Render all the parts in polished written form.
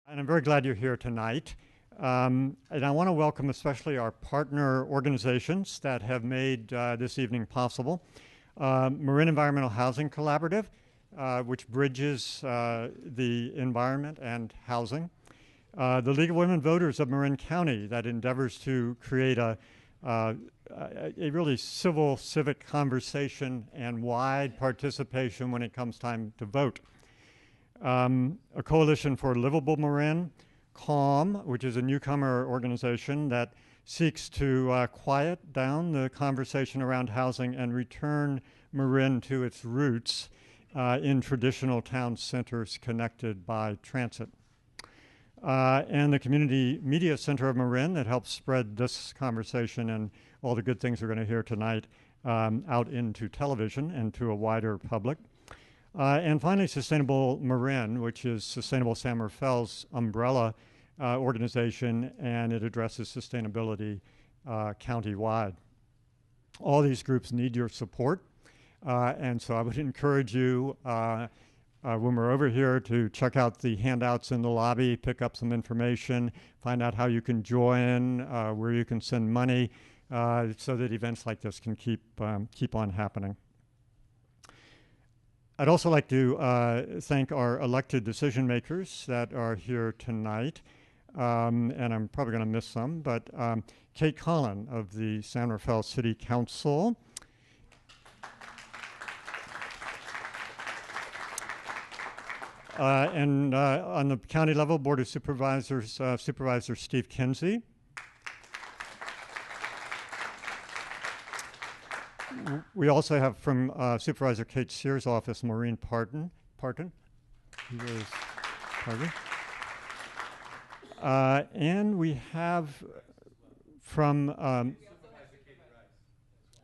And I'm very glad you're here tonight. And I want to welcome especially our partner organizations that have made this evening possible. Marin Environmental Housing Collaborative, which bridges the environment and housing. The League of Women Voters of Marin County that endeavors to create a really civil, civic conversation and wide participation when it comes time to vote. A coalition for Livable Marin, CALM, which is a newcomer organization that seeks to quiet down the conversation around housing and return Marin to its roots in traditional town centers connected by transit. And the Community Media Center of Marin that helps spread this conversation and all the good things we're going to hear tonight out into television and to a wider public. And finally, Sustainable Marin, which is Sustainable San Rafael's umbrella organization, and it addresses sustainability county-wide. All these groups need your support, and so I would encourage you when we're over here to check out the handouts in the lobby, pick up some information, find out how you can join, where you can send money, so that events like this can keep on happening. I'd also like to thank our elected decision makers that are here tonight, and I'm probably going to miss some, but Kate Colin of the San Rafael City Council, and on the county level, Board of Supervisors, Supervisor Steve Kinsey. We also have from Supervisor Kate Sears' office, Maureen Parton. And we have from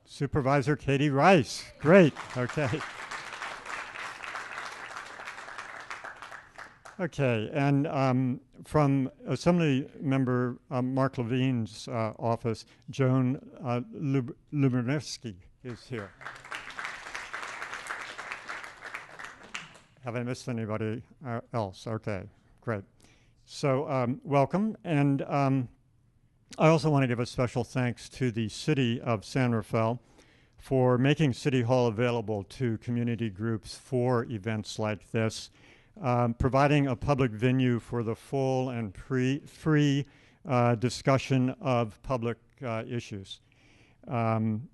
Supervisor Katie Rice. Great, okay. Okay, and from Assembly Member Mark Levine's office, Joan Luberneski is here. Have I missed anybody else? Okay, great. So welcome, and I also want to give a special thanks to the City of San Rafael for making City Hall available to community groups for events like this, providing a public venue for the full and free discussion of public issues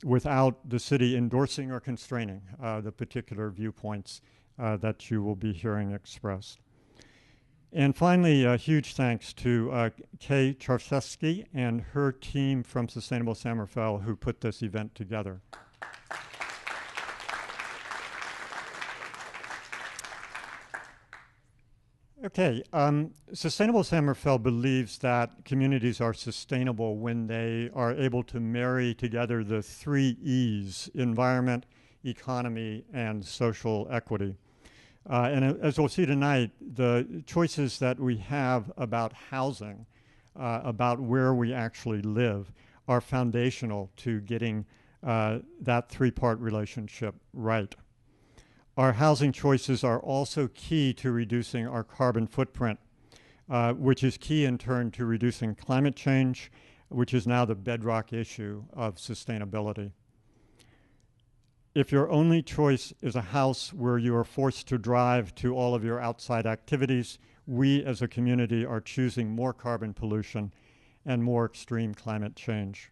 without the city endorsing or constraining the particular viewpoints that you will be hearing expressed. And finally, a huge thanks to Kay Charszewski and her team from Sustainable San Rafael who put this event together. Okay, Sustainable San Rafael believes that communities are sustainable when they are able to marry together the 3 E's: environment, economy, and social equity. And as we'll see tonight, the choices that we have about housing, about where we actually live, are foundational to getting that 3-part relationship right. Our housing choices are also key to reducing our carbon footprint, which is key in turn to reducing climate change, which is now the bedrock issue of sustainability. If your only choice is a house where you are forced to drive to all of your outside activities, we as a community are choosing more carbon pollution and more extreme climate change.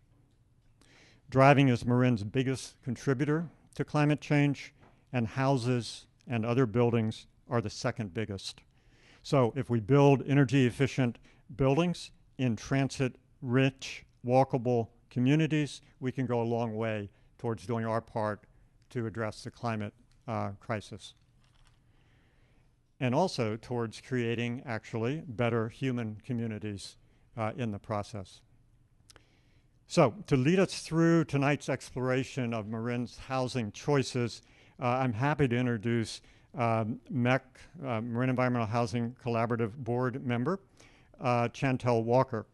Driving is Marin's biggest contributor to climate change, and houses and other buildings are the second biggest. So if we build energy efficient buildings in transit-rich, walkable communities, we can go a long way towards doing our part to address the climate crisis. And also towards creating actually better human communities in the process. So to lead us through tonight's exploration of Marin's housing choices, I'm happy to introduce MEHC, Marin Environmental Housing Collaborative Board member, Janelle Walker.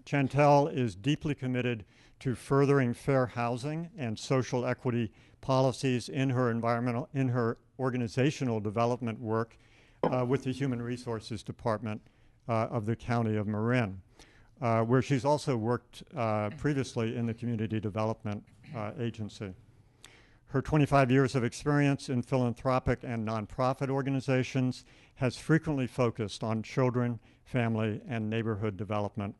Janelle is deeply committed to furthering fair housing and social equity policies in her organizational development work with the Human Resources Department of the County of Marin, where she's also worked previously in the Community Development Agency. Her 25 years of experience in philanthropic and nonprofit organizations has frequently focused on children, family, and neighborhood development.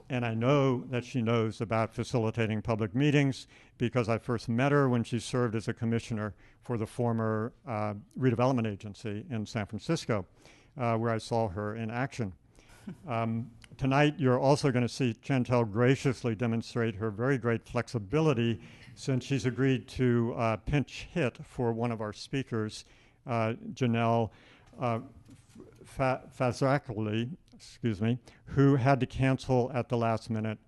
And I know that she knows about facilitating public meetings because I first met her when she served as a commissioner for the former redevelopment agency in San Francisco, where I saw her in action. Tonight, you're also going to see Janelle graciously demonstrate her very great flexibility since she's agreed to pinch hit for one of our speakers, Janelle Fazackerley, who had to cancel at the last minute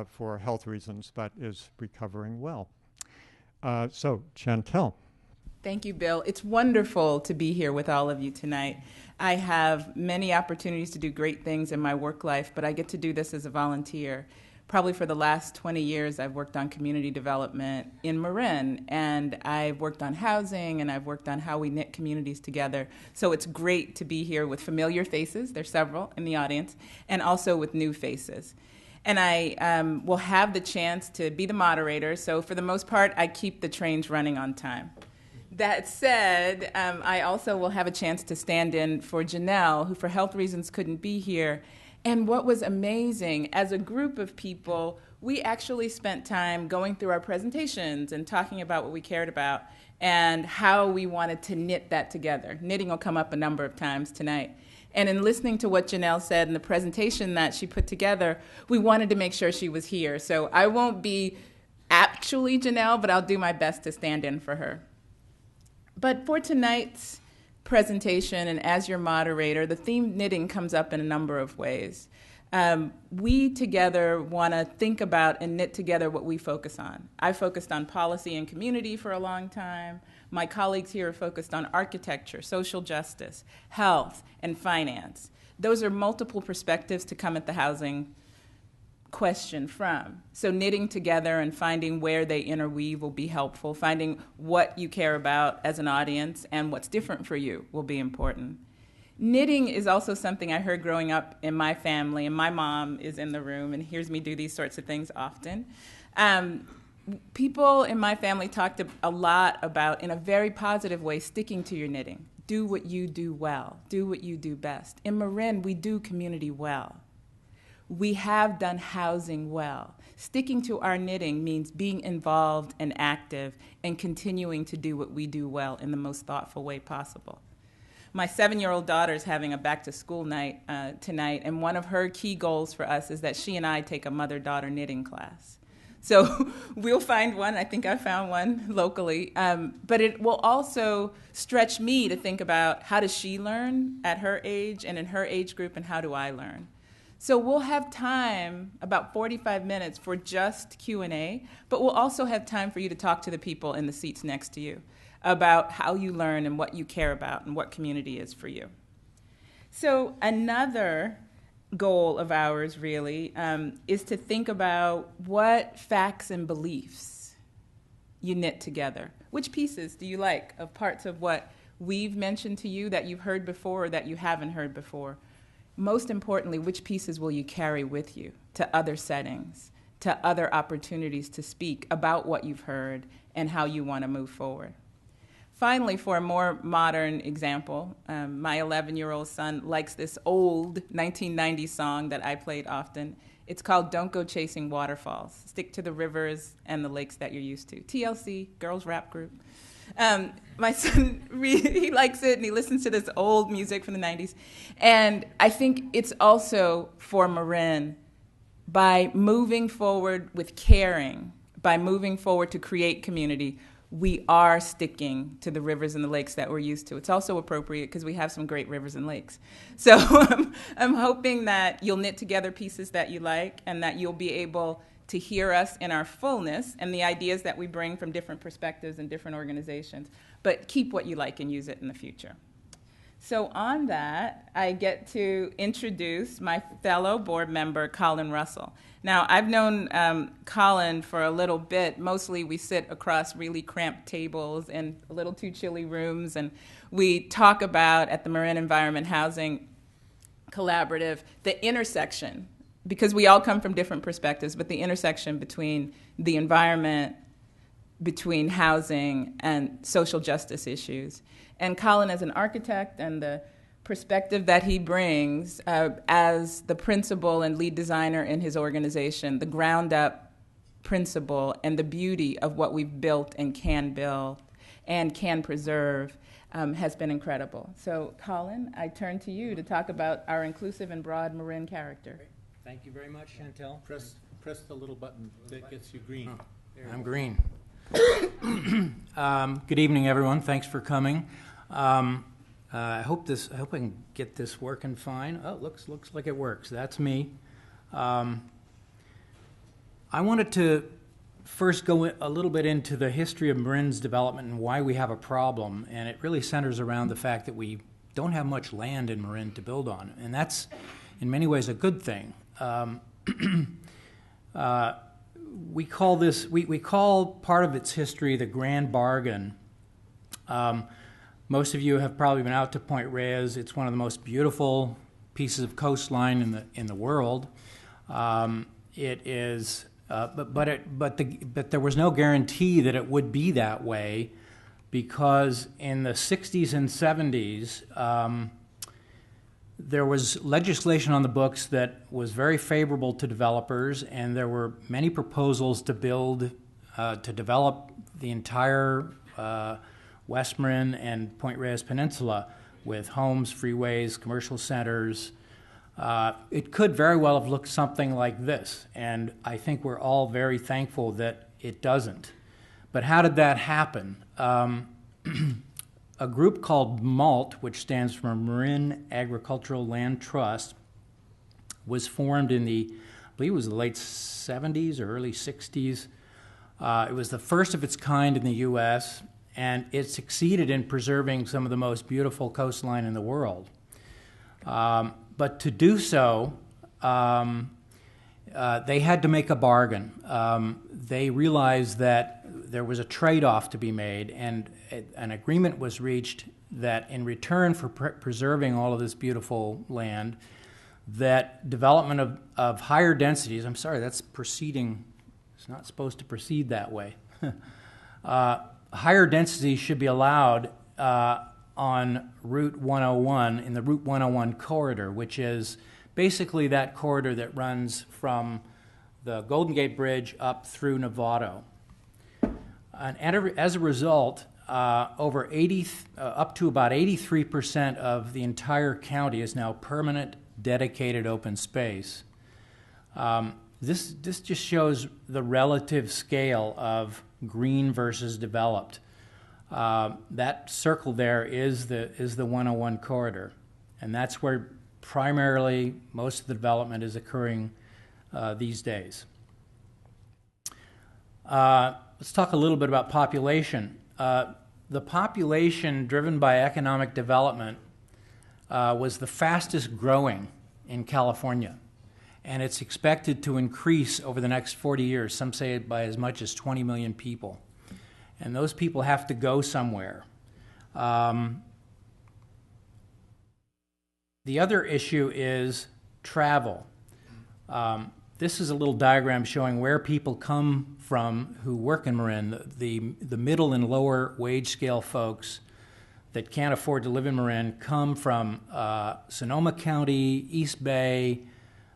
for health reasons, but is recovering well. So, Janelle. Thank you, Bill. It's wonderful to be here with all of you tonight. I have many opportunities to do great things in my work life, but I get to do this as a volunteer. Probably for the last 20 years, I've worked on community development in Marin, and I've worked on housing, and I've worked on how we knit communities together. So it's great to be here with familiar faces, there's several in the audience, and also with new faces. And I will have the chance to be the moderator, so for the most part, I keep the trains running on time. That said, I also will have a chance to stand in for Janelle, who for health reasons couldn't be here. And what was amazing, as a group of people, we actually spent time going through our presentations and talking about what we cared about and how we wanted to knit that together. Knitting will come up a number of times tonight. And in listening to what Janelle said in the presentation that she put together, we wanted to make sure she was here. So I won't be actually Janelle, but I'll do my best to stand in for her. But for tonight's presentation, and as your moderator, the theme knitting comes up in a number of ways. We together want to think about and knit together what we focus on. I focused on policy and community for a long time. My colleagues here are focused on architecture, social justice, health, and finance. Those are multiple perspectives to come at the housing question from. So knitting together and finding where they interweave will be helpful. Finding what you care about as an audience and what's different for you will be important. Knitting is also something I heard growing up in my family, and my mom is in the room and hears me do these sorts of things often. People in my family talked a lot about, in a very positive way, sticking to your knitting. Do what you do well. Do what you do best. In Marin, we do community well. We have done housing well. Sticking to our knitting means being involved and active and continuing to do what we do well in the most thoughtful way possible. My 7-year-old daughter is having a back-to-school night tonight, and one of her key goals for us is that she and I take a mother-daughter knitting class. So we'll find one. I think I found one locally. But it will also stretch me to think about how does she learn at her age and in her age group, and how do I learn? So we'll have time, about 45 minutes, for just Q&A, but we'll also have time for you to talk to the people in the seats next to you about how you learn and what you care about and what community is for you. So another goal of ours, really, is to think about what facts and beliefs you knit together. Which pieces do you like of parts of what we've mentioned to you that you've heard before or that you haven't heard before? Most importantly, which pieces will you carry with you to other settings, to other opportunities to speak about what you've heard and how you want to move forward? Finally, for a more modern example, my 11-year-old son likes this old 1990s song that I played often. It's called Don't Go Chasing Waterfalls. Stick to the rivers and the lakes that you're used to. TLC, girls rap group. My son, he likes it, and he listens to this old music from the 90s. And I think it's also for Marin, by moving forward with caring, by moving forward to create community, we are sticking to the rivers and the lakes that we're used to. It's also appropriate because we have some great rivers and lakes. So I'm hoping that you'll knit together pieces that you like and that you'll be able to hear us in our fullness and the ideas that we bring from different perspectives and different organizations, but keep what you like and use it in the future. So on that, I get to introduce my fellow board member, Colin Russel. Now, I've known Colin for a little bit. Mostly we sit across really cramped tables in a little too chilly rooms, and we talk about, at the Marin Environment Housing Collaborative, the intersection, because we all come from different perspectives, but the intersection between the environment, between housing, and social justice issues. And Colin, as an architect, and the perspective that he brings as the principal and lead designer in his organization, the ground-up principle and the beauty of what we've built and can build and can preserve has been incredible. So, Colin, I turn to you to talk about our inclusive and broad Marin character. Great. Thank you very much, Chantel. Press the little button that gets you green. Oh, I'm green. Good evening, everyone. Thanks for coming. I hope I can get this working fine. Oh, looks like it works. That's me. I wanted to first go a little bit into the history of Marin's development and why we have a problem, and it really centers around the fact that we don't have much land in Marin to build on, and that's in many ways a good thing. We call part of its history the Grand Bargain. Most of you have probably been out to Point Reyes. It's one of the most beautiful pieces of coastline in the world. It is, but there was no guarantee that it would be that way, because in the 60s and 70s, there was legislation on the books that was very favorable to developers, and there were many proposals to develop the entire West Marin and Point Reyes Peninsula with homes, freeways, commercial centers. It could very well have looked something like this, and I think we're all very thankful that it doesn't. But how did that happen? A group called MALT, which stands for Marin Agricultural Land Trust, was formed in I believe it was the late 70s or early 60s. It was the first of its kind in the U.S., and it succeeded in preserving some of the most beautiful coastline in the world. But to do so, they had to make a bargain. They realized that there was a trade-off to be made, and an agreement was reached that in return for preserving all of this beautiful land, that development of higher densities, I'm sorry, that's proceeding, it's not supposed to proceed that way. Higher densities should be allowed on Route 101, in the Route 101 corridor, which is basically that corridor that runs from the Golden Gate Bridge up through Novato. And as a result, up to about 83% of the entire county is now permanent, dedicated open space. This just shows the relative scale of green versus developed. That circle there is the 101 corridor, and that's where primarily most of the development is occurring these days. Let's talk a little bit about population. The population driven by economic development was the fastest growing in California, and it's expected to increase over the next 40 years, some say by as much as 20 million people. And those people have to go somewhere. The other issue is travel. This is a little diagram showing where people come from who work in Marin, the middle and lower wage scale folks that can't afford to live in Marin come from Sonoma County, East Bay,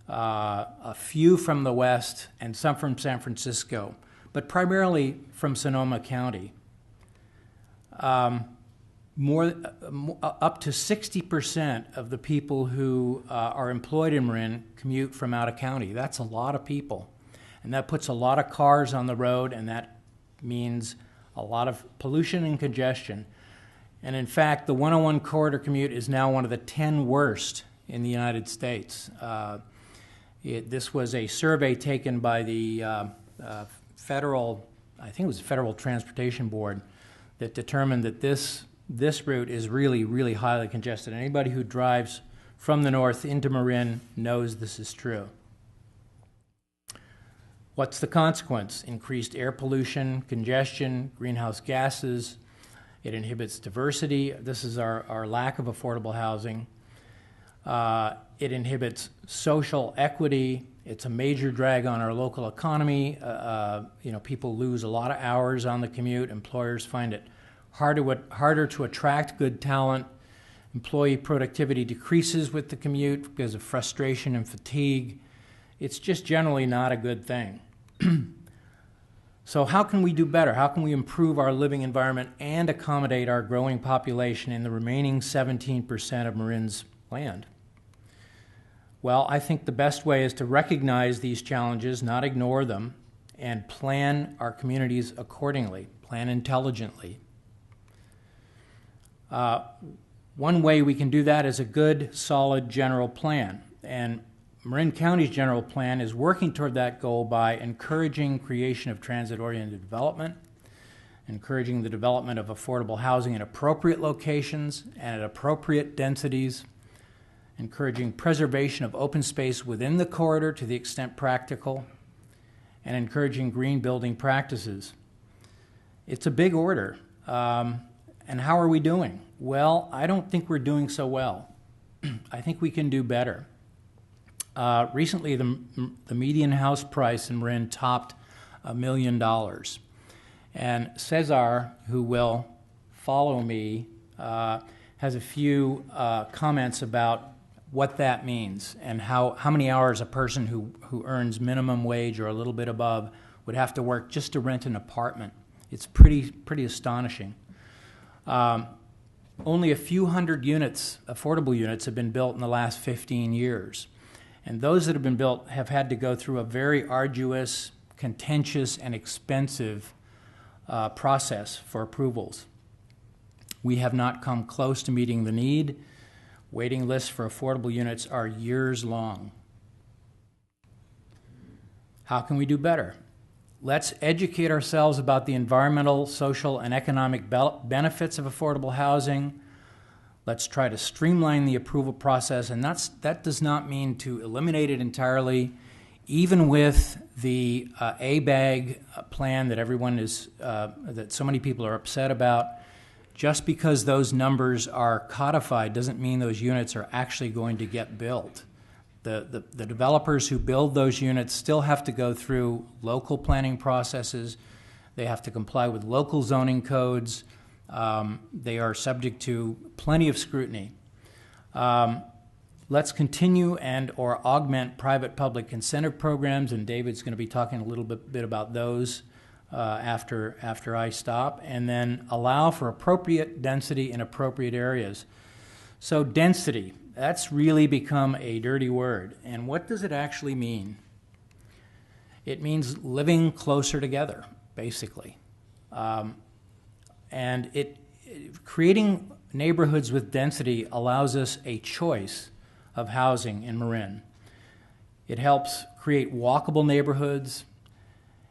a few from the west, and some from San Francisco, but primarily from Sonoma County. Up to 60% of the people who are employed in Marin commute from out of county. That's a lot of people. And that puts a lot of cars on the road, and that means a lot of pollution and congestion. And in fact, the 101 corridor commute is now one of the 10 worst in the United States. This was a survey taken by the Federal Transportation Board that determined that this this route is really, really highly congested. Anybody who drives from the north into Marin knows this is true. What's the consequence? Increased air pollution, congestion, greenhouse gases. It inhibits diversity. This is our lack of affordable housing. It inhibits social equity. It's a major drag on our local economy. People lose a lot of hours on the commute. Employers find it harder to attract good talent. Employee productivity decreases with the commute because of frustration and fatigue. It's just generally not a good thing. So how can we do better? How can we improve our living environment and accommodate our growing population in the remaining 17% of Marin's land? Well, I think the best way is to recognize these challenges, not ignore them, and plan our communities accordingly, plan intelligently. One way we can do that is a good, solid general plan. And Marin County's general plan is working toward that goal by encouraging creation of transit-oriented development, encouraging the development of affordable housing in appropriate locations and at appropriate densities, encouraging preservation of open space within the corridor to the extent practical, and encouraging green building practices. It's a big order. And how are we doing? Well, I don't think we're doing so well. I think we can do better. Recently, the median house price in Marin topped $1 million. And Cesar, who will follow me, has a few comments about what that means and how many hours a person who earns minimum wage or a little bit above would have to work just to rent an apartment. It's pretty astonishing. Only a few hundred units, affordable units, have been built in the last 15 years. And those that have been built have had to go through a very arduous, contentious, and expensive process for approvals. We have not come close to meeting the need. Waiting lists for affordable units are years long. How can we do better? Let's educate ourselves about the environmental, social, and economic benefits of affordable housing. Let's try to streamline the approval process, and that does not mean to eliminate it entirely. Even with the ABAG plan that everyone is, that so many people are upset about, just because those numbers are codified doesn't mean those units are actually going to get built. The developers who build those units still have to go through local planning processes. They have to comply with local zoning codes. They are subject to plenty of scrutiny. Let's continue and or augment private-public incentive programs, and David's going to be talking a little bit about those after I stop, and then allow for appropriate density in appropriate areas. So density, that's really become a dirty word. And what does it actually mean? It means living closer together, basically. And creating neighborhoods with density allows us a choice of housing in Marin. It helps create walkable neighborhoods.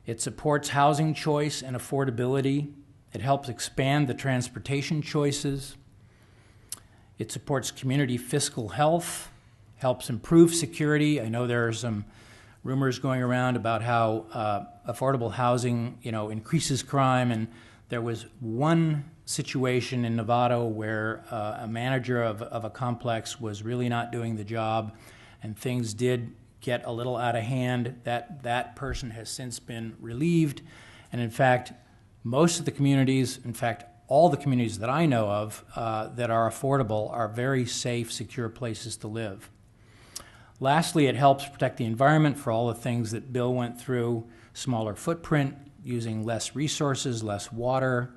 It supports housing choice and affordability. It helps expand the transportation choices. It supports community fiscal health, helps improve security. I know there are some rumors going around about how affordable housing, increases crime, and there was one situation in Nevada where a manager of a complex was really not doing the job, and things did get a little out of hand. That person has since been relieved, and in fact, most of the communities, in fact, all the communities that I know of that are affordable are very safe, secure places to live. Lastly, it helps protect the environment for all the things that Bill went through: smaller footprint, using less resources, less water,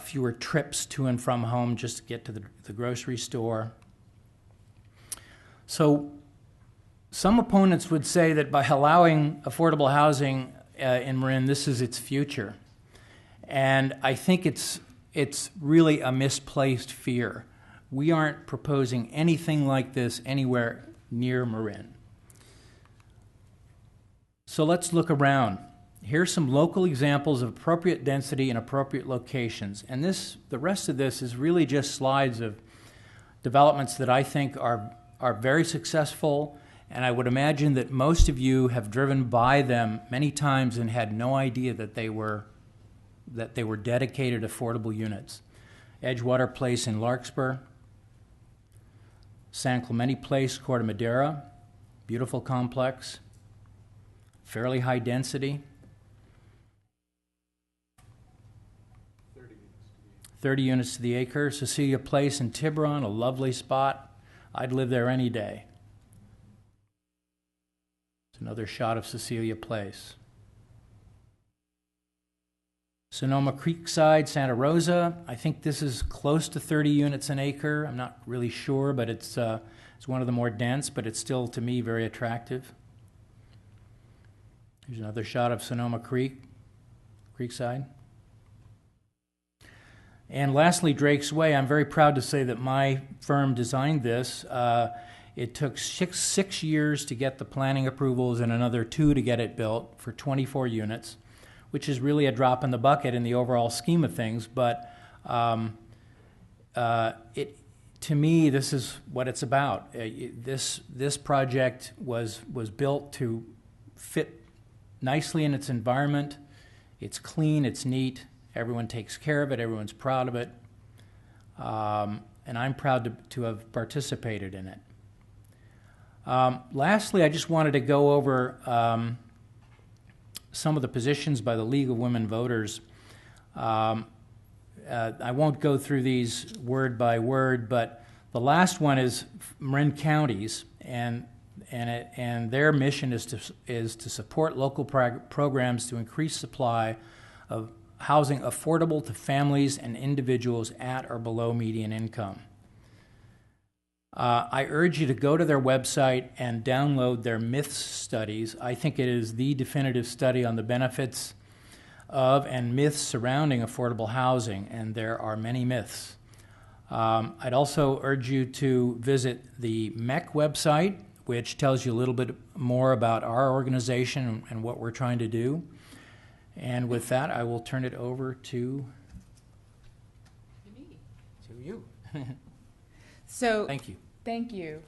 fewer trips to and from home just to get to the grocery store. So some opponents would say that by allowing affordable housing in Marin, this is its future. And I think it's really a misplaced fear. We aren't proposing anything like this anywhere near Marin. So let's look around. Here's some local examples of appropriate density and appropriate locations. And the rest of this is really just slides of developments that I think are very successful, and I would imagine that most of you have driven by them many times and had no idea that they were dedicated affordable units. Edgewater Place in Larkspur, San Clemente Place, Corte Madera, beautiful complex, fairly high density. 30 units to the acre. Cecilia Place in Tiburon, a lovely spot. I'd live there any day. It's another shot of Cecilia Place. Sonoma Creekside, Santa Rosa. I think this is close to 30 units an acre. I'm not really sure, but it's one of the more dense, but it's still, to me, very attractive. Here's another shot of Sonoma Creekside. And lastly, Drake's Way. I'm very proud to say that my firm designed this. It took six years to get the planning approvals and another 2 to get it built for 24 units, which is really a drop in the bucket in the overall scheme of things. But to me, this is what it's about. This project was built to fit nicely in its environment. It's clean, it's neat. Everyone takes care of it. Everyone's proud of it. And I'm proud to have participated in it. Lastly, I just wanted to go over some of the positions by the League of Women Voters. I won't go through these word by word, but the last one is Marin counties, and their mission is to support local programs to increase supply of housing affordable to families and individuals at or below median income. I urge you to go to their website and download their myths studies. I think it is the definitive study on the benefits of and myths surrounding affordable housing, and there are many myths. I'd also urge you to visit the MEHC website, which tells you a little bit more about our organization and what we're trying to do. And with that, I will turn it over to you. So Thank you. Thank you.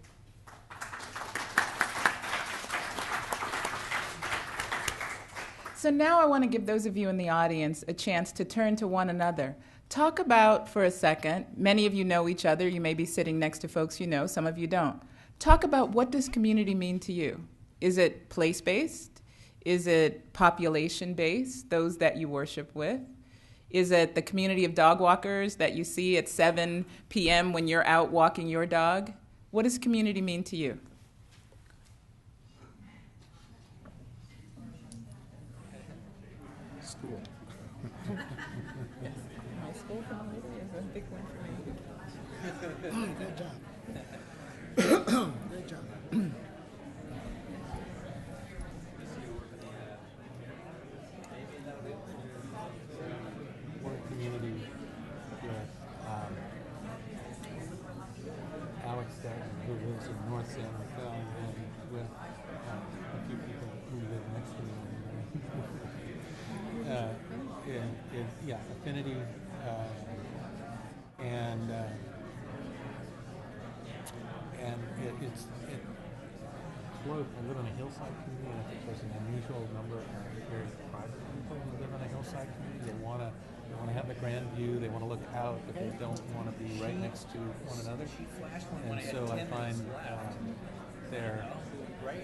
So now I want to give those of you in the audience a chance to turn to one another. Talk about, for a second, many of you know each other. You may be sitting next to folks you know, some of you don't. Talk about, what does community mean to you? Is it place-based? Is it population-based, those that you worship with? Is it the community of dog walkers that you see at 7 p.m. when you're out walking your dog? What does community mean to you? School. My school community is a big one for me. Good job. Great job. We're a community with Alex Stetton, who lives in North San Rafael, and with a few people who live next to me. Affinity, and it's close. I live in a hillside community, and I think there's an unusual number of very private people who live in a hillside community. They want to have the grand view. They want to look out, but they don't want to be right next to one another. And so I find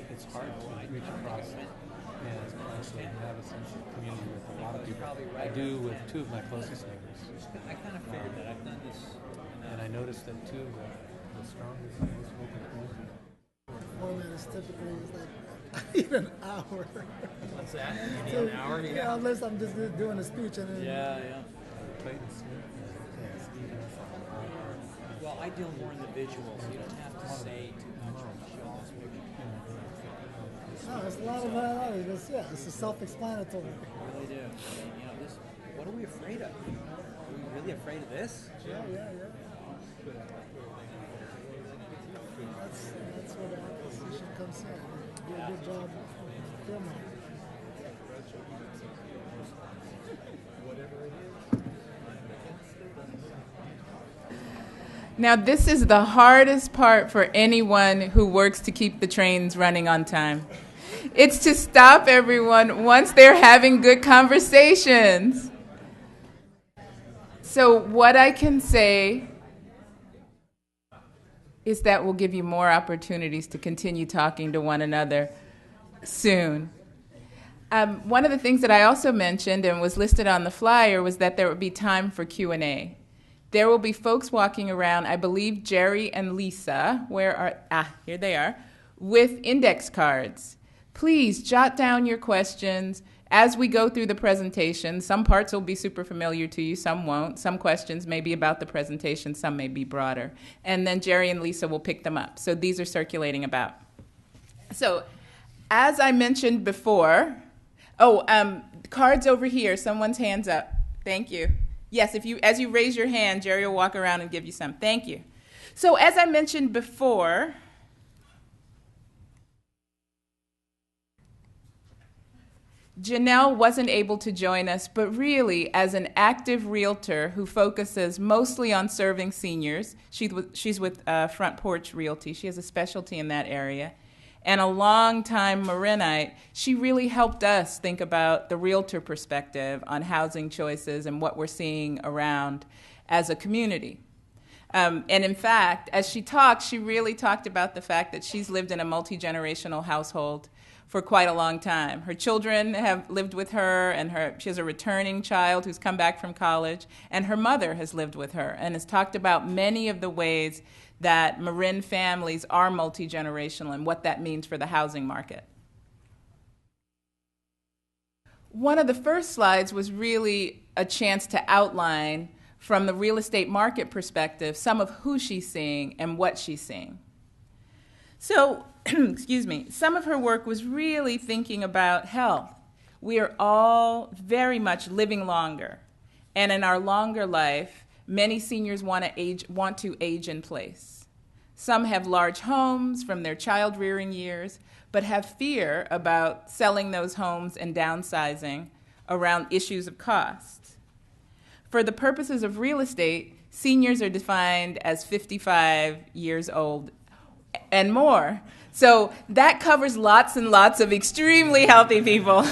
it's hard to reach across and actually have a sense of community with a lot of people. I do with 2 of my closest neighbors. I kind of figured that. I've done this. And I noticed that 2 of the strongest and most open communities. Format is typically like an hour. What's that? You need an hour? Yeah, unless I'm just doing a speech and then. Yeah. Clayton Smith and Stephen. Well, I deal more in the visual, so you don't have to say too much when you show this picture. No, it's a lot of it's a self-explanatory. I really do. You know, this. What are we afraid of? Are we really afraid of this? Yeah. That's where the acquisition comes in. Do a good job filming. Now, this is the hardest part for anyone who works to keep the trains running on time. It's to stop everyone once they're having good conversations. So what I can say is that we'll give you more opportunities to continue talking to one another soon. One of the things that I also mentioned and was listed on the flyer was that there would be time for Q&A. There will be folks walking around, I believe Jerry and Lisa, here they are, with index cards. Please jot down your questions as we go through the presentation. Some parts will be super familiar to you, some won't. Some questions may be about the presentation, some may be broader. And then Jerry and Lisa will pick them up. So these are circulating about. So as I mentioned before, cards over here, someone's hand's up. Thank you. Yes, as you raise your hand, Jerry will walk around and give you some. Thank you. So as I mentioned before, Janelle wasn't able to join us, but really as an active realtor who focuses mostly on serving seniors, she's with Front Porch Realty. She has a specialty in that area. And a long-time Marinite, she really helped us think about the realtor perspective on housing choices and what we're seeing around as a community. And in fact, as she talked, she really talked about the fact that she's lived in a multi-generational household for quite a long time. Her children have lived with her, and she has a returning child who's come back from college, and her mother has lived with her and has talked about many of the ways that Marin families are multi-generational and what that means for the housing market. One of the first slides was really a chance to outline from the real estate market perspective some of who she's seeing and what she's seeing. So, excuse me, some of her work was really thinking about health. We are all very much living longer, and in our longer life, many seniors want to age in place. Some have large homes from their child rearing years, but have fear about selling those homes and downsizing around issues of cost. For the purposes of real estate, seniors are defined as 55 years old and more. So that covers lots and lots of extremely healthy people.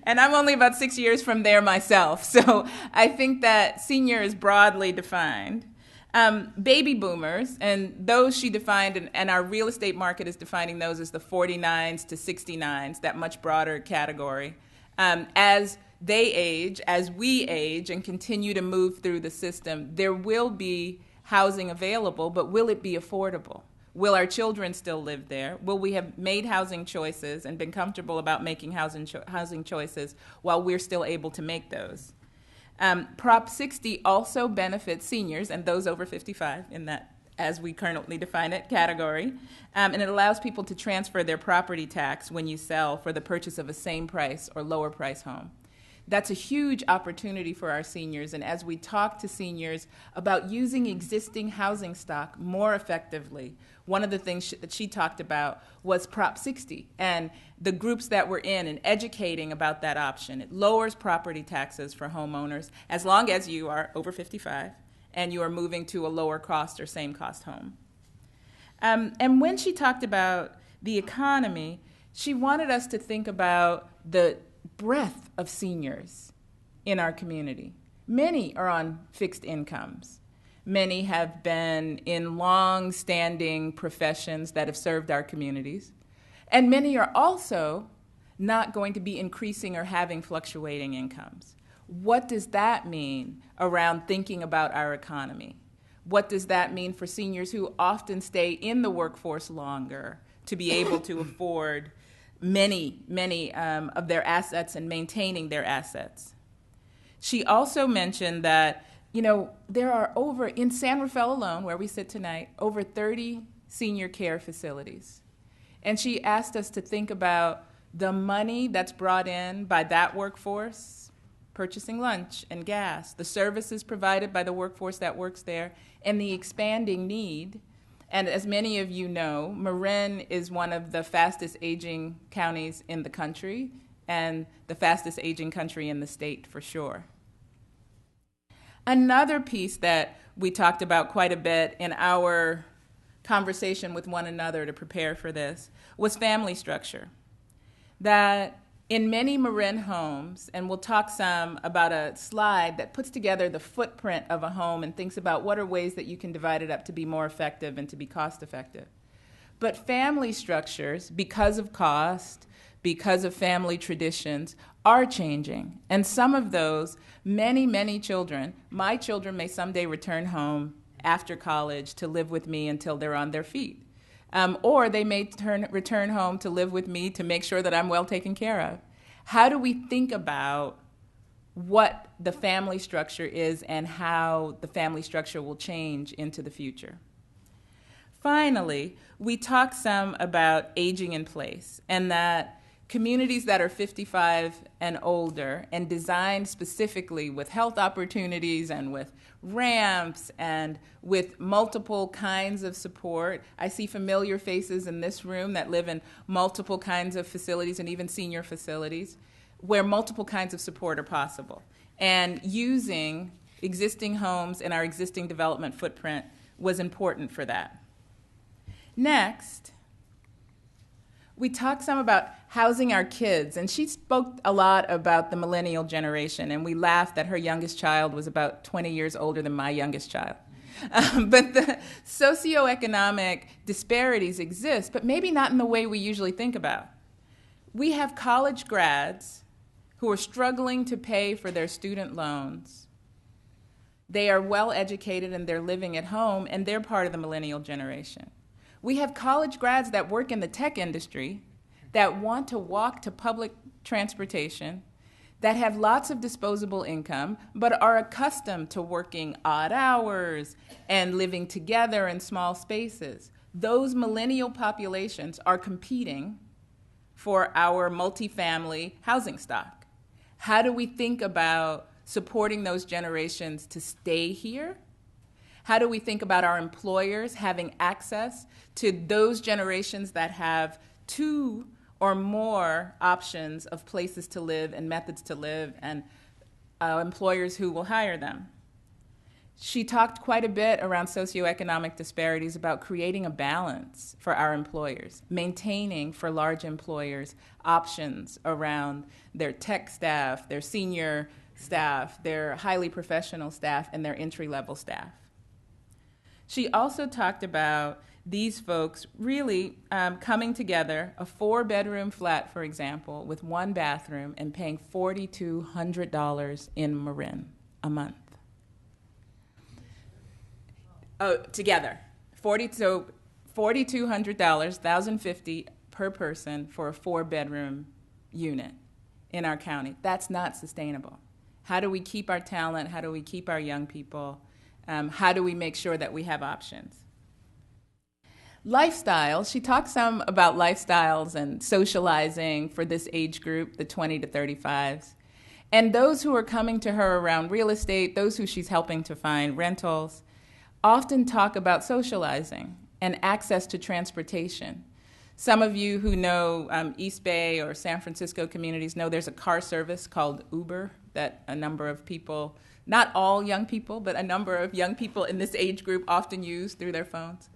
And I'm only about 6 years from there myself. So I think that senior is broadly defined. Baby boomers, and those she defined, and our real estate market is defining those as the 49s to 69s, that much broader category. As they age, as we age and continue to move through the system, there will be housing available, but will it be affordable? Will our children still live there? Will we have made housing choices and been comfortable about making housing choices while we're still able to make those? Prop 60 also benefits seniors and those over 55 in that, as we currently define it, category. And it allows people to transfer their property tax when you sell for the purchase of a same price or lower price home. That's a huge opportunity for our seniors, and as we talk to seniors about using existing housing stock more effectively, one of the things that she talked about was Prop 60 and the groups that we're in and educating about that option. It lowers property taxes for homeowners as long as you are over 55 and you are moving to a lower cost or same cost home. And when she talked about the economy, she wanted us to think about the breadth of seniors in our community. Many are on fixed incomes. Many have been in long-standing professions that have served our communities. And many are also not going to be increasing or having fluctuating incomes. What does that mean around thinking about our economy? What does that mean for seniors who often stay in the workforce longer to be able to afford many of their assets and maintaining their assets? She also mentioned that, there are in San Rafael alone, where we sit tonight, over 30 senior care facilities. And she asked us to think about the money that's brought in by that workforce, purchasing lunch and gas, the services provided by the workforce that works there, and the expanding need. And as many of you know, Marin is one of the fastest aging counties in the country. and the fastest aging country in the state for sure. Another piece that we talked about quite a bit in our conversation with one another to prepare for this was family structure. That in many Marin homes, and we'll talk some about a slide that puts together the footprint of a home and thinks about what are ways that you can divide it up to be more effective and to be cost effective. But family structures, because of cost, because of family traditions, are changing. And some of those, many children, my children may someday return home after college to live with me until they're on their feet. Or they may return home to live with me to make sure that I'm well taken care of. How do we think about what the family structure is and how the family structure will change into the future? Finally, we talked some about aging in place, and that communities that are 55 and older and designed specifically with health opportunities and with ramps and with multiple kinds of support. I see familiar faces in this room that live in multiple kinds of facilities and even senior facilities where multiple kinds of support are possible. And using existing homes and our existing development footprint was important for that. Next, we talked some about housing our kids, and she spoke a lot about the millennial generation, and we laughed that her youngest child was about 20 years older than my youngest child. But the socioeconomic disparities exist, but maybe not in the way we usually think about. We have college grads who are struggling to pay for their student loans. They are well educated and they're living at home, and they're part of the millennial generation. We have college grads that work in the tech industry that want to walk to public transportation, that have lots of disposable income, but are accustomed to working odd hours and living together in small spaces. Those millennial populations are competing for our multifamily housing stock. How do we think about supporting those generations to stay here? How do we think about our employers having access to those generations that have 2 or more options of places to live and methods to live, and employers who will hire them? She talked quite a bit around socioeconomic disparities, about creating a balance for our employers, maintaining for large employers options around their tech staff, their senior staff, their highly professional staff, and their entry-level staff. She also talked about these folks really coming together, a 4-bedroom flat, for example, with 1 bathroom, and paying $4,200 in Marin a month. Oh, together. So $4,200, $1,050 per person for a 4-bedroom unit in our county. That's not sustainable. How do we keep our talent? How do we keep our young people? How do we make sure that we have options? Lifestyle, she talked some about lifestyles and socializing for this age group, the 20 to 35s. And those who are coming to her around real estate, those who she's helping to find rentals, often talk about socializing and access to transportation. Some of you who know East Bay or San Francisco communities know there's a car service called Uber that a number of people, not all young people, but a number of young people in this age group often use through their phones.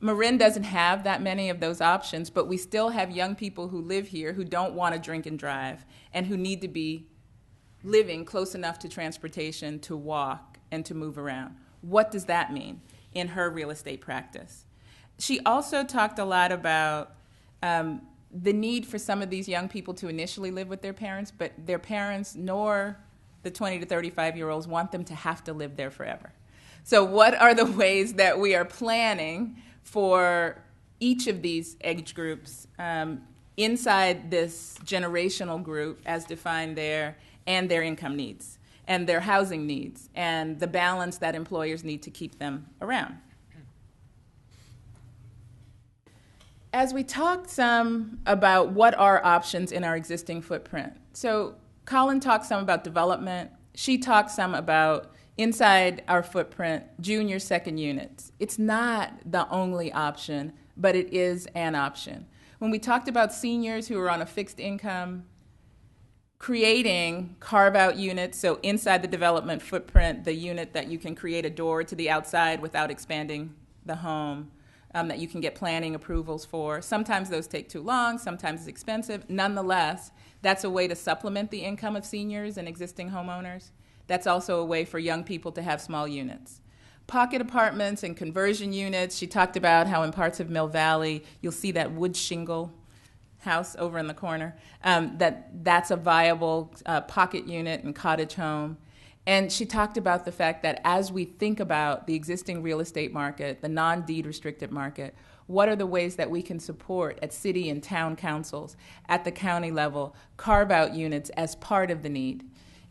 Marin doesn't have that many of those options, but we still have young people who live here who don't want to drink and drive and who need to be living close enough to transportation to walk and to move around. What does that mean in her real estate practice? She also talked a lot about the need for some of these young people to initially live with their parents, but their parents nor the 20 to 35-year-olds want them to have to live there forever. So what are the ways that we are planning for each of these age groups inside this generational group as defined there, and their income needs and their housing needs and the balance that employers need to keep them around? As we talked some about what are options in our existing footprint, so Colin talked some about development. She talked some about inside our footprint, junior second units. It's not the only option, but it is an option. When we talked about seniors who are on a fixed income, creating carve-out units, so inside the development footprint, the unit that you can create a door to the outside without expanding the home, that you can get planning approvals for. Sometimes those take too long, sometimes it's expensive. Nonetheless, that's a way to supplement the income of seniors and existing homeowners. That's also a way for young people to have small units. Pocket apartments and conversion units. She talked about how in parts of Mill Valley, you'll see that wood shingle house over in the corner. That's a viable pocket unit and cottage home. And she talked about the fact that as we think about the existing real estate market, the non-deed restricted market, what are the ways that we can support at city and town councils, at the county level, carve out units as part of the need?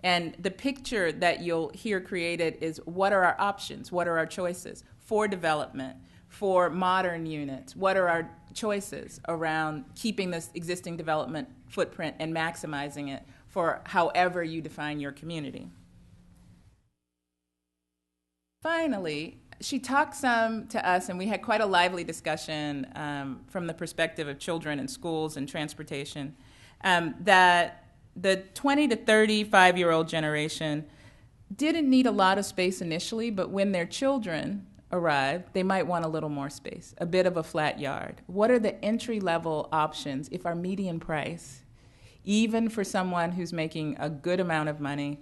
And the picture that you'll hear created is what are our options, what are our choices for development, for modern units, what are our choices around keeping this existing development footprint and maximizing it for however you define your community. Finally, she talked some to us, and we had quite a lively discussion from the perspective of children and schools and transportation, that the 20 to 35-year-old generation didn't need a lot of space initially, but when their children arrive, they might want a little more space, a bit of a flat yard. What are the entry-level options if our median price, even for someone who's making a good amount of money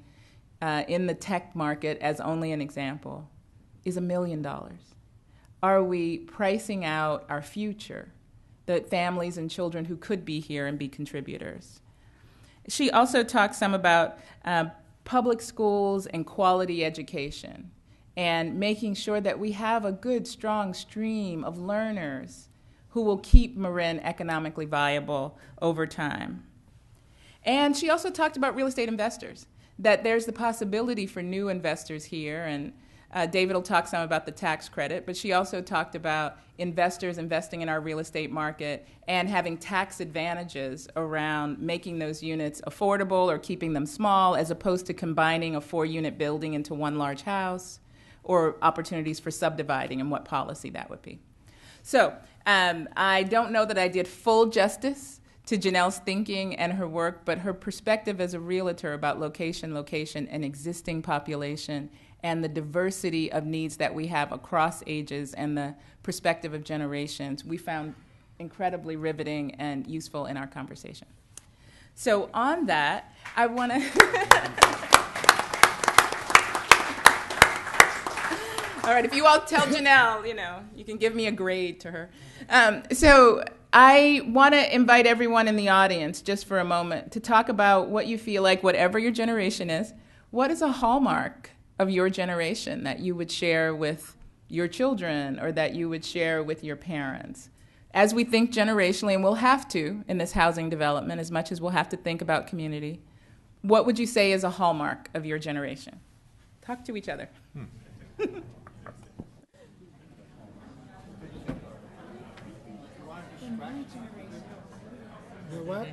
in the tech market, as only an example, is $1 million? Are we pricing out our future, the families and children who could be here and be contributors? She also talked some about public schools and quality education and making sure that we have a good, strong stream of learners who will keep Marin economically viable over time. And she also talked about real estate investors, that there's the possibility for new investors here, and David will talk some about the tax credit, but she also talked about investors investing in our real estate market and having tax advantages around making those units affordable or keeping them small, as opposed to combining a 4-unit building into one large house, or opportunities for subdividing and what policy that would be. So I don't know that I did full justice to Janelle's thinking and her work, but her perspective as a realtor about location, and existing population, and the diversity of needs that we have across ages and the perspective of generations, we found incredibly riveting and useful in our conversation. So on that, I want to... All right, if you all tell Janelle, you can give me a grade to her. So I want to invite everyone in the audience, just for a moment, to talk about what you feel like, whatever your generation is, what is a hallmark of your generation that you would share with your children or that you would share with your parents? As we think generationally, and we'll have to in this housing development, as much as we'll have to think about community, what would you say is a hallmark of your generation? Talk to each other. The what?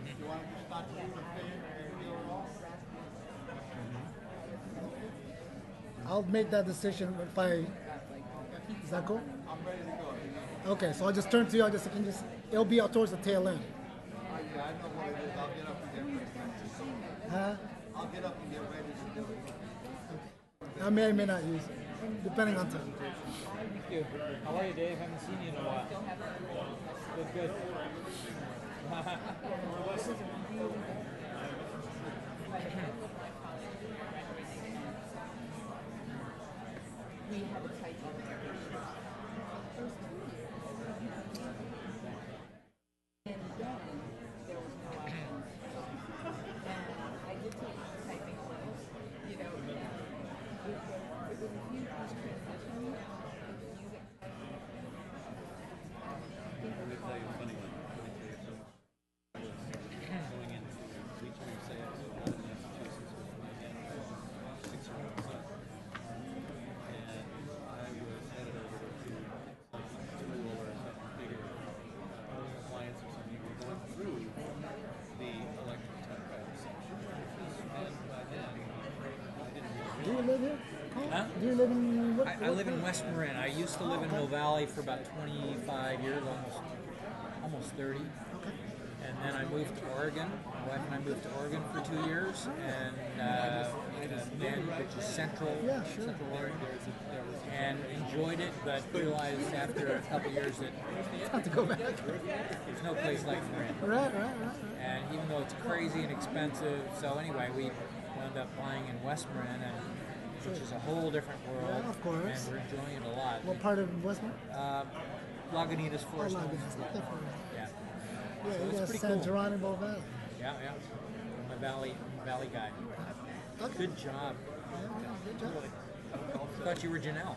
I'll make that decision if I. Is that cool? I'm ready to go. Okay, so I'll just turn to you. It'll be out towards the tail end. Yeah, I know what it is. I'll get up and get ready. Huh? I'll get up and get ready to do it. I may or may not use it, depending on time. Thank you. How are you, Dave? Haven't seen you in a while. Good. We have a tight and then there was no option. And I did take typing classes, it was a huge transition. Do you live here? Huh? Do you live in what? I live in West Marin. I used to live in Mill Valley for about 25 years, almost 30. Okay. And then I moved to Oregon. My wife and I moved to Oregon for 2 years, and Bend, which is central Oregon, and enjoyed it, but realized after a couple years that Have to go back. there's no place like Marin. Right. And even though it's crazy and expensive, so anyway, we wound up buying in West Marin, which is a whole different world. Yeah, of course. And we're enjoying it a lot. What part of Westmont? Lagunitas Forest Homes. Definitely. Yeah. Yeah, So you it's got pretty San cool. Geronimo Valley. Yeah. I'm a valley guy. Okay. Good job. Good job. I thought you were Janelle.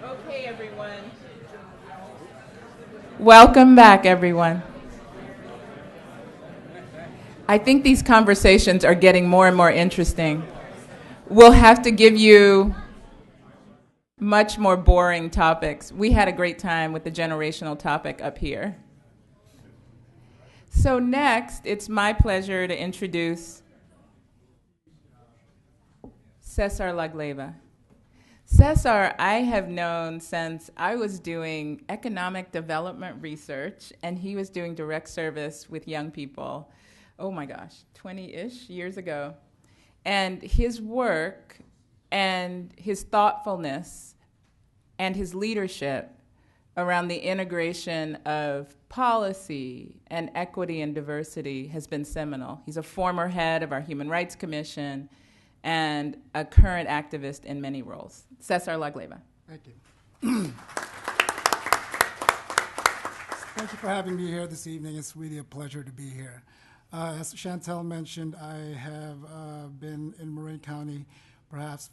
Okay, everyone. Welcome back, everyone. I think these conversations are getting more and more interesting. We'll have to give you much more boring topics. We had a great time with the generational topic up here. So next, it's my pleasure to introduce Cesar Lagleva. Cesar, I have known since I was doing economic development research, and he was doing direct service with young people, oh my gosh, 20-ish years ago. And his work and his thoughtfulness and his leadership around the integration of policy and equity and diversity has been seminal. He's a former head of our Human Rights Commission and a current activist in many roles. Cesar Lagleva. Thank you. Thank you for having me here this evening. It's really a pleasure to be here. As Chantel mentioned, I have been in Marin County perhaps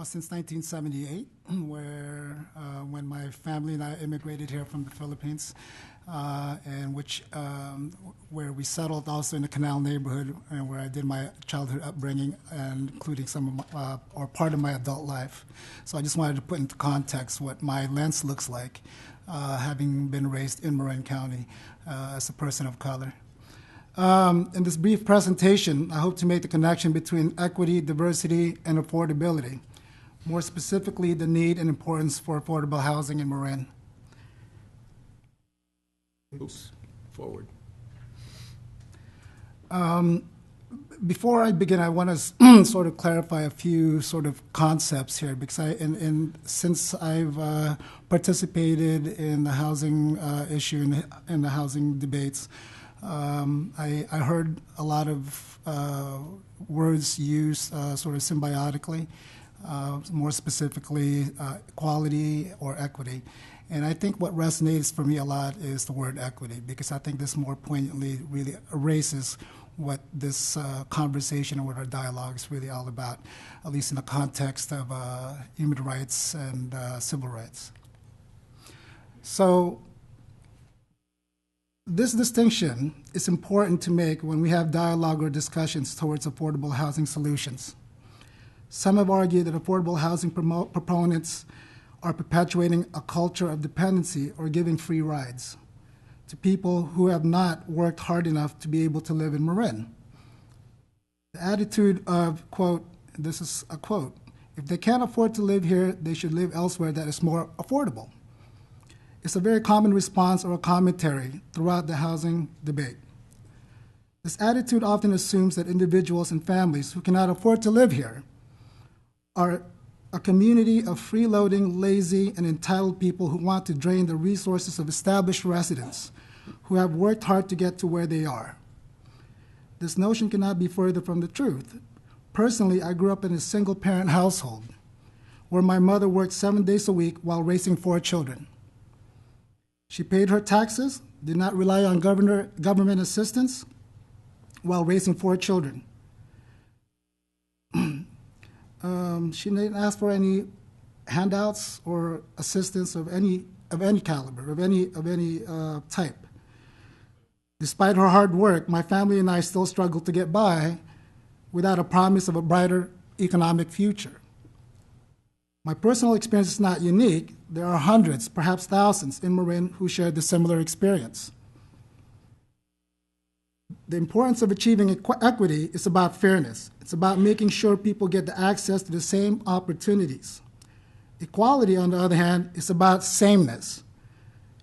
since 1978, when my family and I immigrated here from the Philippines, and where we settled also in the Canal neighborhood, and where I did my childhood upbringing, and including some of or part of my adult life. So I just wanted to put into context what my lens looks like, having been raised in Marin County as a person of color. In this brief presentation, I hope to make the connection between equity, diversity, and affordability. More specifically, the need and importance for affordable housing in Marin. Oops, forward. Before I begin, I want to sort of clarify a few sort of concepts here, because since I've participated in the housing issue in the housing debates, I heard a lot of words used sort of symbiotically, more specifically equality or equity. And I think what resonates for me a lot is the word equity, because I think this more poignantly really erases what this conversation or what our dialogue is really all about, at least in the context of human rights and civil rights. So this distinction is important to make when we have dialogue or discussions towards affordable housing solutions. Some have argued that affordable housing proponents are perpetuating a culture of dependency or giving free rides to people who have not worked hard enough to be able to live in Marin. The attitude of, quote, this is a quote, if they can't afford to live here, they should live elsewhere that is more affordable. It's a very common response or a commentary throughout the housing debate. This attitude often assumes that individuals and families who cannot afford to live here are a community of freeloading, lazy, and entitled people who want to drain the resources of established residents who have worked hard to get to where they are. This notion cannot be further from the truth. Personally, I grew up in a single-parent household where my mother worked 7 days a week while raising 4 children. She paid her taxes, did not rely on government assistance while raising 4 children. She didn't ask for any handouts or assistance of any caliber, of any type. Despite her hard work, my family and I still struggle to get by without a promise of a brighter economic future. My personal experience is not unique. There are hundreds, perhaps thousands, in Marin who shared the similar experience. The importance of achieving equity is about fairness. It's about making sure people get the access to the same opportunities. Equality, on the other hand, is about sameness.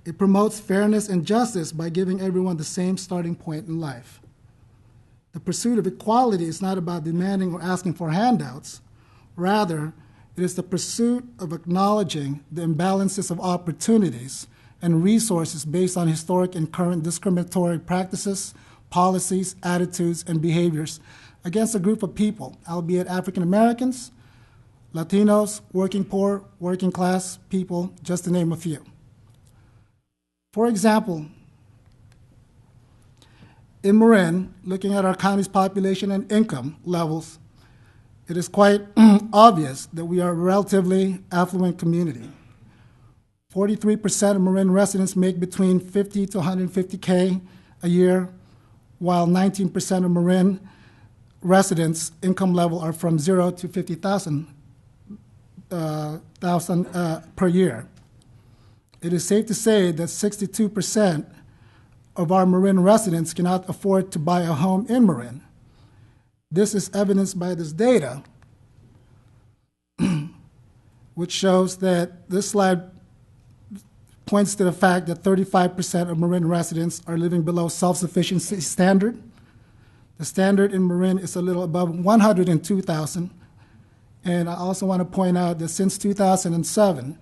It promotes fairness and justice by giving everyone the same starting point in life. The pursuit of equality is not about demanding or asking for handouts. Rather, it is the pursuit of acknowledging the imbalances of opportunities and resources based on historic and current discriminatory practices, policies, attitudes, and behaviors against a group of people, albeit African Americans, Latinos, working poor, working class people, just to name a few. For example, in Marin, looking at our county's population and income levels, it is quite obvious that we are a relatively affluent community. 43% of Marin residents make between 50 to 150K a year, while 19% of Marin residents' income level are from 0 to 50,000 per year. It is safe to say that 62% of our Marin residents cannot afford to buy a home in Marin. This is evidenced by this data, which shows that this slide points to the fact that 35% of Marin residents are living below self-sufficiency standard. The standard in Marin is a little above 102,000. And I also want to point out that since 2007,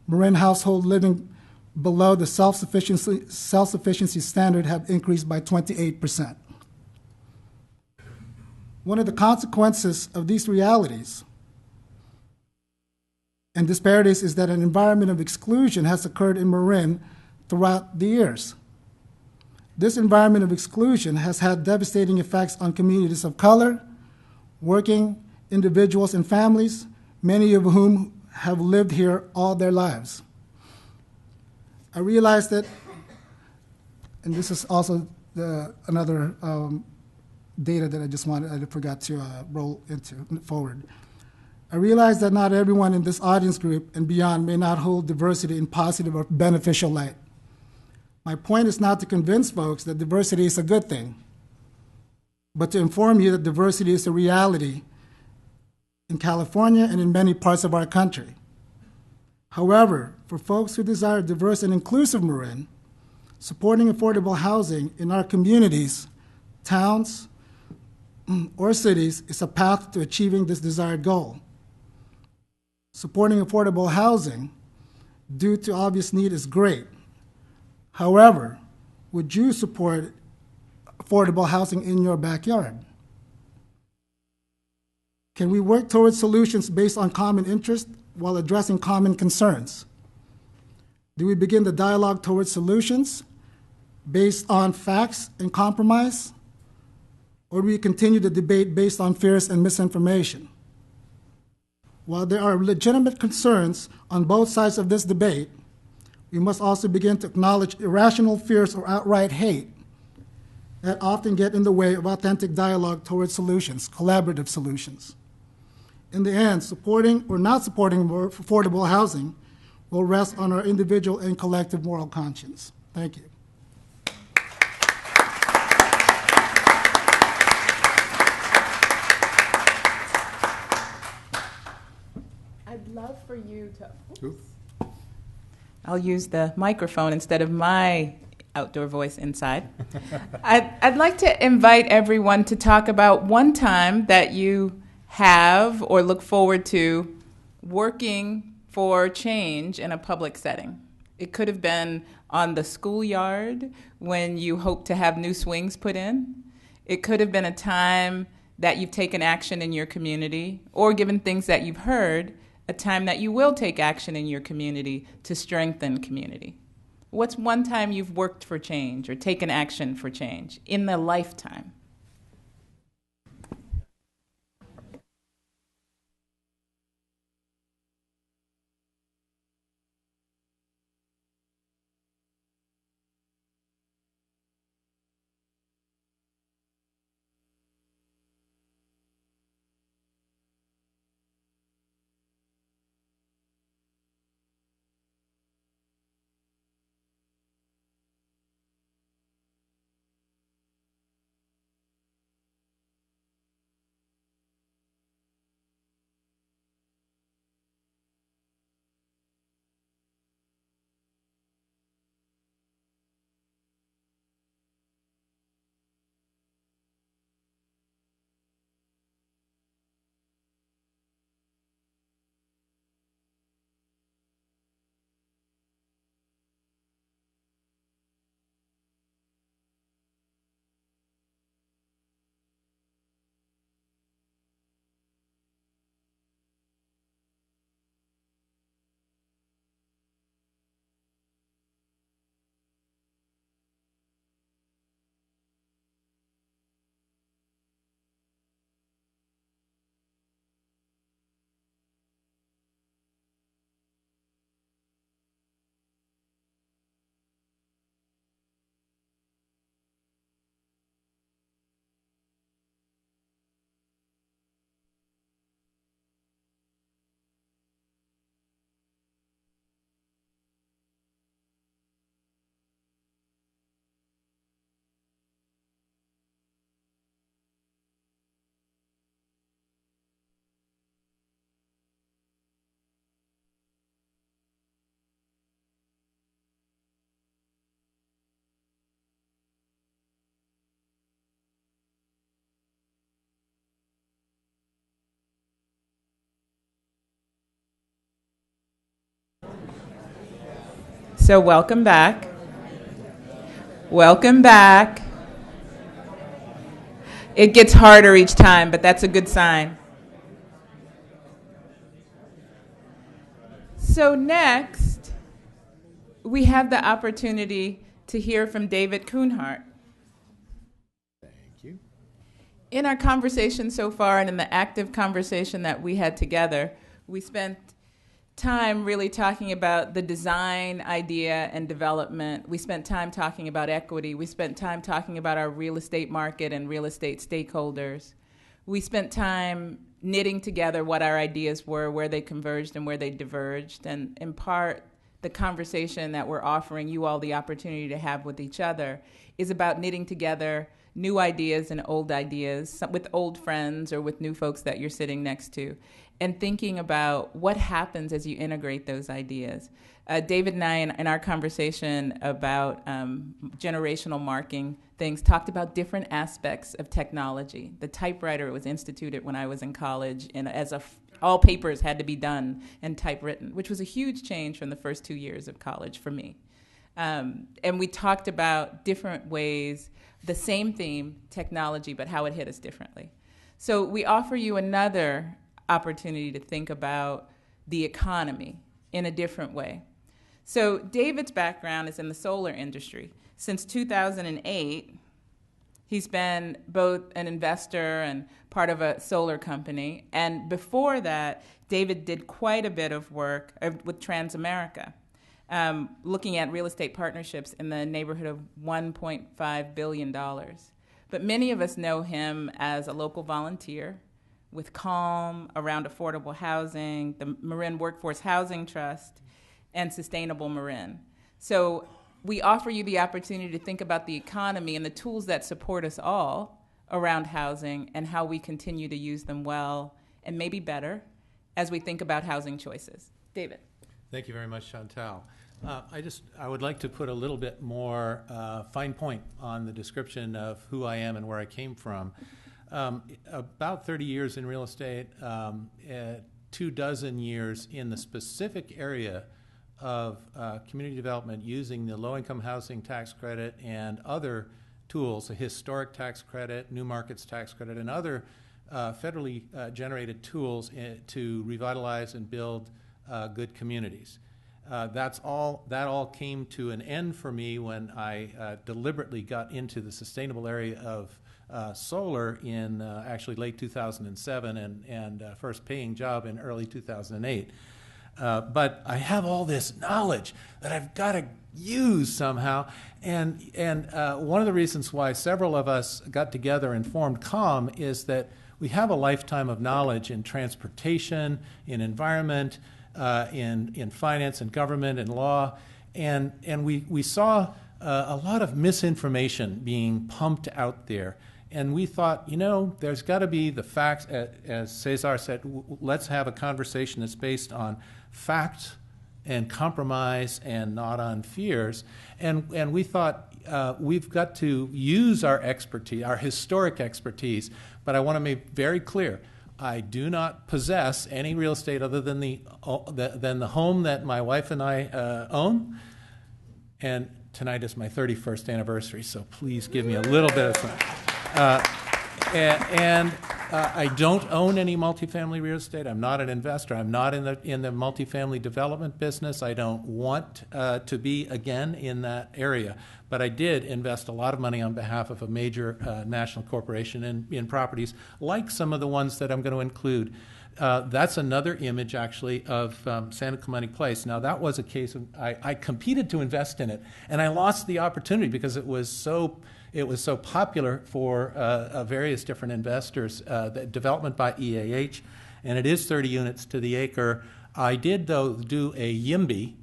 Marin household living below the self-sufficiency standard have increased by 28%. One of the consequences of these realities and disparities is that an environment of exclusion has occurred in Marin throughout the years. This environment of exclusion has had devastating effects on communities of color, working individuals and families, many of whom have lived here all their lives. I realized that, and this is also another data that I forgot to roll forward. I realize that not everyone in this audience group and beyond may not hold diversity in positive or beneficial light. My point is not to convince folks that diversity is a good thing, but to inform you that diversity is a reality in California and in many parts of our country. However, for folks who desire a diverse and inclusive Marin, supporting affordable housing in our communities, towns, or cities is a path to achieving this desired goal. Supporting affordable housing due to obvious need is great. However, would you support affordable housing in your backyard? Can we work towards solutions based on common interest while addressing common concerns? Do we begin the dialogue towards solutions based on facts and compromise? Or do we continue the debate based on fears and misinformation? While there are legitimate concerns on both sides of this debate, we must also begin to acknowledge irrational fears or outright hate that often get in the way of authentic dialogue towards solutions, collaborative solutions. In the end, supporting or not supporting affordable housing will rest on our individual and collective moral conscience. Thank you. I'd love for you to... Who? I'll use the microphone instead of my outdoor voice inside. I'd like to invite everyone to talk about one time that you have or look forward to working for change in a public setting. It could have been on the schoolyard when you hope to have new swings put in. It could have been a time that you've taken action in your community, or given things that you've heard, a time that you will take action in your community to strengthen community. What's one time you've worked for change or taken action for change in the lifetime? So welcome back. Welcome back. It gets harder each time, but that's a good sign. So next, we have the opportunity to hear from David Kunhardt. Thank you. In our conversation so far and in the active conversation that we had together, we spent time really talking about the design idea and development. We spent time talking about equity. We spent time talking about our real estate market and real estate stakeholders. We spent time knitting together what our ideas were, where they converged and where they diverged. And in part, the conversation that we're offering you all the opportunity to have with each other is about knitting together new ideas and old ideas with old friends or with new folks that you're sitting next to, and thinking about what happens as you integrate those ideas. David and I, in our conversation about generational marking things, talked about different aspects of technology. The typewriter was instituted when I was in college, and all papers had to be done and typewritten, which was a huge change from the first 2 years of college for me. And we talked about different ways, the same theme, technology, but how it hit us differently. So we offer you another opportunity to think about the economy in a different way. So David's background is in the solar industry. Since 2008, he's been both an investor and part of a solar company. And before that, David did quite a bit of work with Transamerica, looking at real estate partnerships in the neighborhood of $1.5 billion. But many of us know him as a local volunteer with Calm around affordable housing, the Marin Workforce Housing Trust, and Sustainable Marin. So we offer you the opportunity to think about the economy and the tools that support us all around housing and how we continue to use them well and maybe better as we think about housing choices. David. Thank you very much, Chantal. I would like to put a little bit more fine point on the description of who I am and where I came from. About 30 years in real estate, 24 years in the specific area of community development using the low-income housing tax credit and other tools, a historic tax credit, new markets tax credit, and other federally generated tools to revitalize and build good communities. That all came to an end for me when I deliberately got into the sustainable area of solar in actually late 2007 and first paying job in early 2008. But I have all this knowledge that I've got to use somehow, and one of the reasons why several of us got together and formed COM is that we have a lifetime of knowledge in transportation, in environment, in finance and government and law, and we saw a lot of misinformation being pumped out there. And we thought, there's got to be the facts, as Cesar said, let's have a conversation that's based on facts and compromise and not on fears. And we thought we've got to use our expertise, our historic expertise, but I want to make very clear, I do not possess any real estate other than the home that my wife and I own. And tonight is my 31st anniversary, so please give me a little bit of time. I don't own any multifamily real estate. I'm not an investor. I'm not in the multifamily development business. I don't want to be again in that area. But I did invest a lot of money on behalf of a major national corporation in properties like some of the ones that I'm going to include. That's another image, actually, of Santa Clemente Place. Now, that was a case of I competed to invest in it, and I lost the opportunity because it was so popular for various different investors. The development by EAH, and it is 30 units to the acre. I did, though, do a YIMBY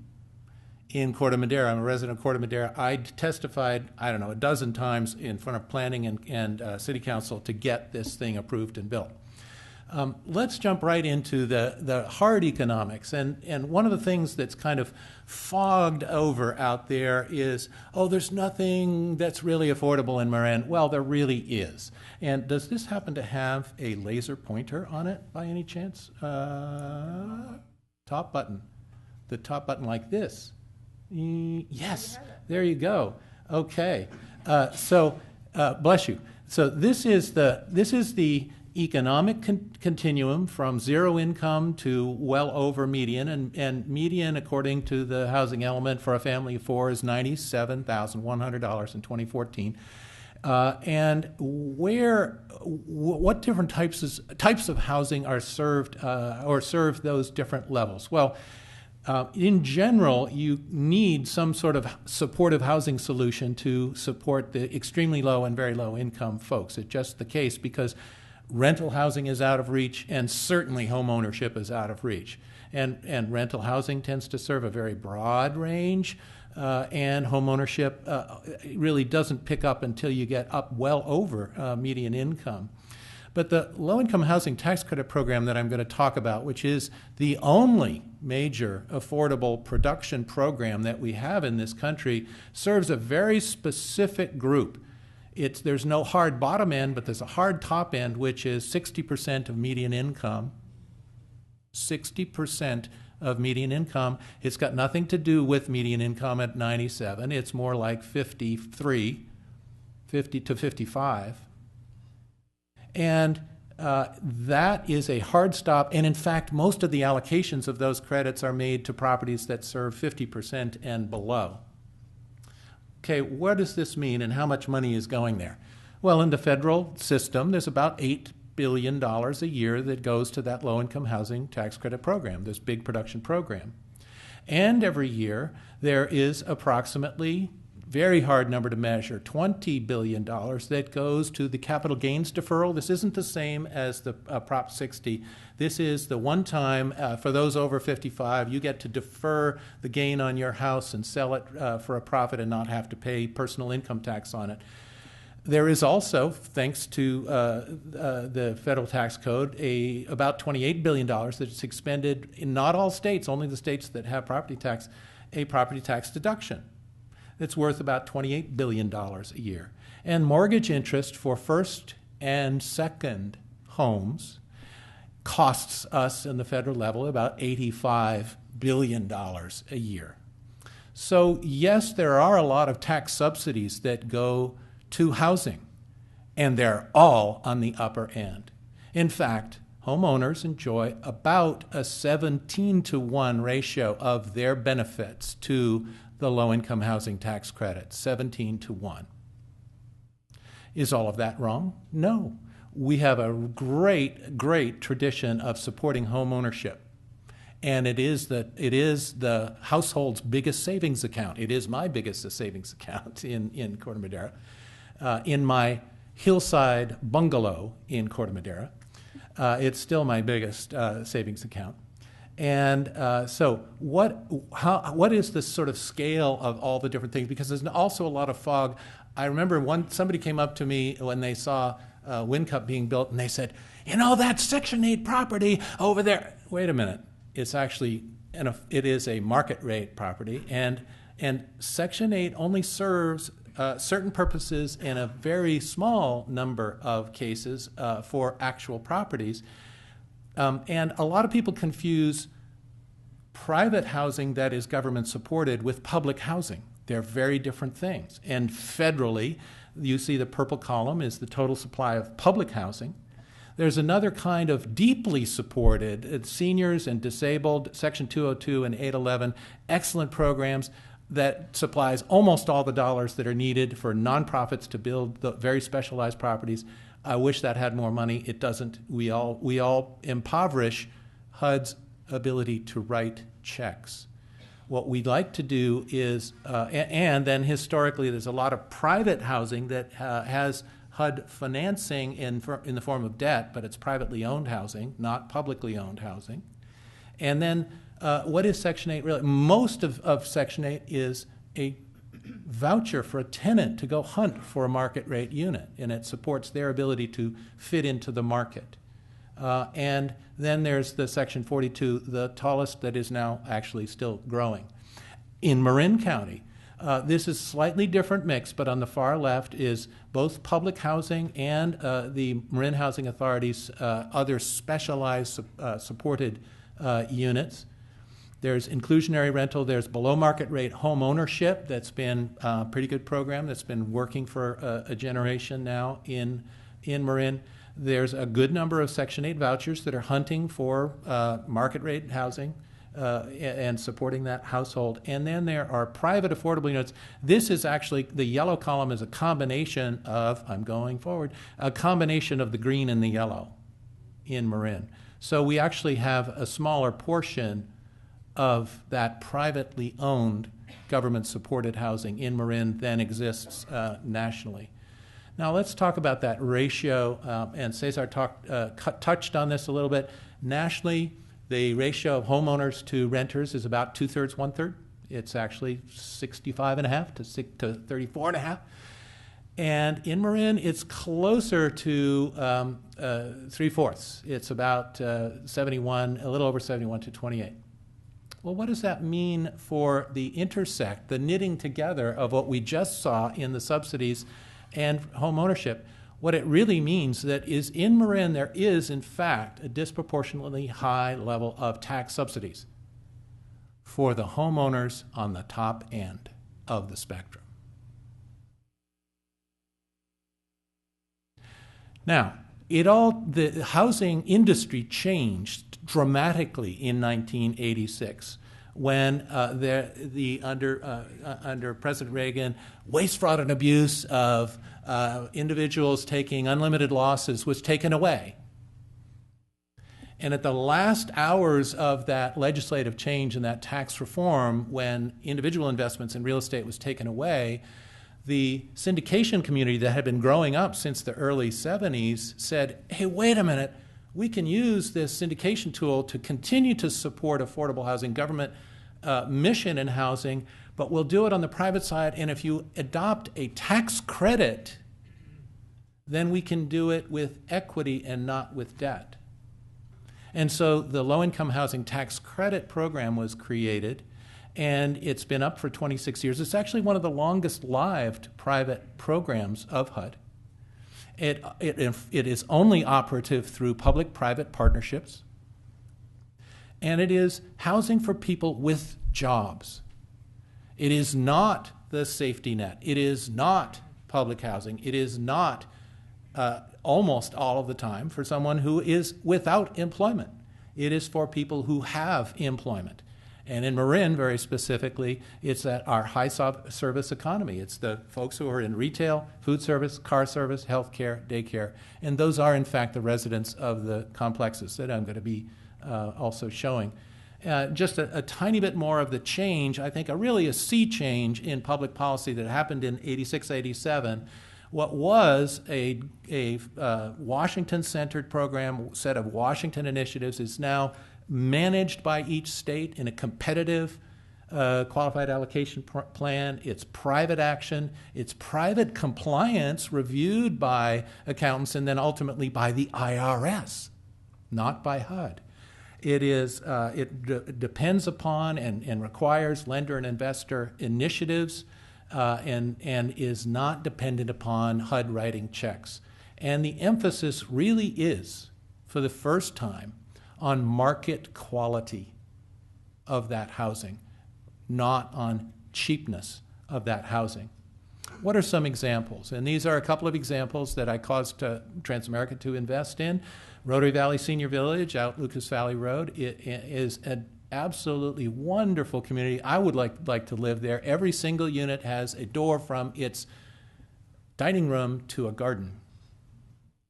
in Corte Madera. I'm a resident of Corte Madera. I testified, a dozen times in front of planning and city council to get this thing approved and built. Let's jump right into the hard economics. And one of the things that's kind of fogged over out there is, there's nothing that's really affordable in Marin. Well, there really is. And does this happen to have a laser pointer on it by any chance? Top button. The top button like this Yes, there you go. Okay, bless you. So this is the economic continuum from zero income to well over median, and median, according to the housing element for a family of four, is $97,100 in 2014. And what different types of housing are served or serve those different levels? Well, in general, you need some sort of supportive housing solution to support the extremely low and very low income folks. It's just the case because rental housing is out of reach, and certainly home ownership is out of reach. And rental housing tends to serve a very broad range, and home ownership really doesn't pick up until you get up well over median income. But the low-income housing tax credit program that I'm going to talk about, which is the only major affordable production program that we have in this country, serves a very specific group. There's no hard bottom end, but there's a hard top end, which is 60% of median income. 60% of median income. It's got nothing to do with median income at 97. It's more like 53, 50 to 55. And that is a hard stop. And in fact, most of the allocations of those credits are made to properties that serve 50% and below. Okay, what does this mean and how much money is going there? Well, in the federal system, there's about $8 billion a year that goes to that low-income housing tax credit program, this big production program. And every year, there is approximately, very hard number to measure, $20 billion that goes to the capital gains deferral. This isn't the same as the Prop 60. This is the one time, for those over 55, you get to defer the gain on your house and sell it for a profit and not have to pay personal income tax on it. There is also, thanks to the federal tax code, about $28 billion that's expended in not all states, only the states that have property tax, a property tax deduction. It's worth about $28 billion a year. And mortgage interest for first and second homes costs us in the federal level about $85 billion a year. So yes, there are a lot of tax subsidies that go to housing, and they're all on the upper end. In fact, homeowners enjoy about a 17-to-1 ratio of their benefits to the low-income housing tax credit, 17-to-1. Is all of that wrong? No. We have a great, great tradition of supporting home ownership. And it is the household's biggest savings account. It is my biggest savings account in Corte Madera. In my hillside bungalow in Corte Madera, it's still my biggest savings account. And so what is the sort of scale of all the different things? Because there's also a lot of fog. I remember somebody came up to me when they saw WinCup being built, and they said, you know, that Section 8 property over there. Wait a minute. It's actually, it is a market rate property, and Section 8 only serves certain purposes in a very small number of cases for actual properties. And a lot of people confuse private housing that is government supported with public housing. They're very different things. And federally, you see the purple column is the total supply of public housing. There's another kind of deeply supported, seniors and disabled, Section 202 and 811, excellent programs that supplies almost all the dollars that are needed for nonprofits to build the very specialized properties. I wish that had more money. It doesn't. We all impoverish HUD's ability to write checks. What we'd like to do is, and then historically there's a lot of private housing that has HUD financing in the form of debt, but it's privately owned housing, not publicly owned housing. And then what is Section 8 really? Most of Section 8 is a voucher for a tenant to go hunt for a market rate unit, and it supports their ability to fit into the market. And then there's the Section 42, the tallest that is now actually still growing. In Marin County, this is a slightly different mix, but on the far left is both public housing and the Marin Housing Authority's other specialized supported units. There's inclusionary rental. There's below market rate home ownership. That's been a pretty good program that's been working for a generation now in Marin. There's a good number of Section 8 vouchers that are hunting for market rate housing and supporting that household. And then there are private affordable units. This is actually, the yellow column is a combination of, I'm going forward, a combination of the green and the yellow in Marin. So we actually have a smaller portion of that privately owned government-supported housing in Marin than exists nationally. Now let's talk about that ratio, and Cesar touched on this a little bit. Nationally, the ratio of homeowners to renters is about 2/3, 1/3. It's actually 65.5 to 34.5. And in Marin, it's closer to 3/4. It's about 71, a little over 71 to 28. Well, what does that mean for the intersect, the knitting together of what we just saw in the subsidies and home ownership? What it really means that is in Marin, there is, in fact, a disproportionately high level of tax subsidies for the homeowners on the top end of the spectrum. Now, the housing industry changed dramatically in 1986 when under President Reagan, waste, fraud, and abuse of individuals taking unlimited losses was taken away. And at the last hours of that legislative change and that tax reform, when individual investments in real estate was taken away, the syndication community that had been growing up since the early 70s said, hey, wait a minute, we can use this syndication tool to continue to support affordable housing, government mission in housing, but we'll do it on the private side, and if you adopt a tax credit, then we can do it with equity and not with debt. And so the low-income housing tax credit program was created, and it's been up for 26 years. It's actually one of the longest-lived private programs of HUD. It is only operative through public-private partnerships, and it is housing for people with jobs. It is not the safety net. It is not public housing. It is not almost all of the time for someone who is without employment. It is for people who have employment. And in Marin, very specifically, it's that our high service economy. It's the folks who are in retail, food service, car service, healthcare, daycare. And those are, in fact, the residents of the complexes that I'm going to be also showing. Just a tiny bit more of the change, I think really a sea change in public policy that happened in 86, 87. What was a Washington-centered program, set of Washington initiatives, is now managed by each state in a competitive qualified allocation plan. It's private action. It's private compliance reviewed by accountants and then ultimately by the IRS, not by HUD. It depends upon and requires lender and investor initiatives and is not dependent upon HUD writing checks. And the emphasis really is, for the first time, on market quality of that housing, not on cheapness of that housing. What are some examples? And these are a couple of examples that I caused Transamerica to invest in. Rotary Valley Senior Village out Lucas Valley Road. It is an absolutely wonderful community. I would like to live there. Every single unit has a door from its dining room to a garden.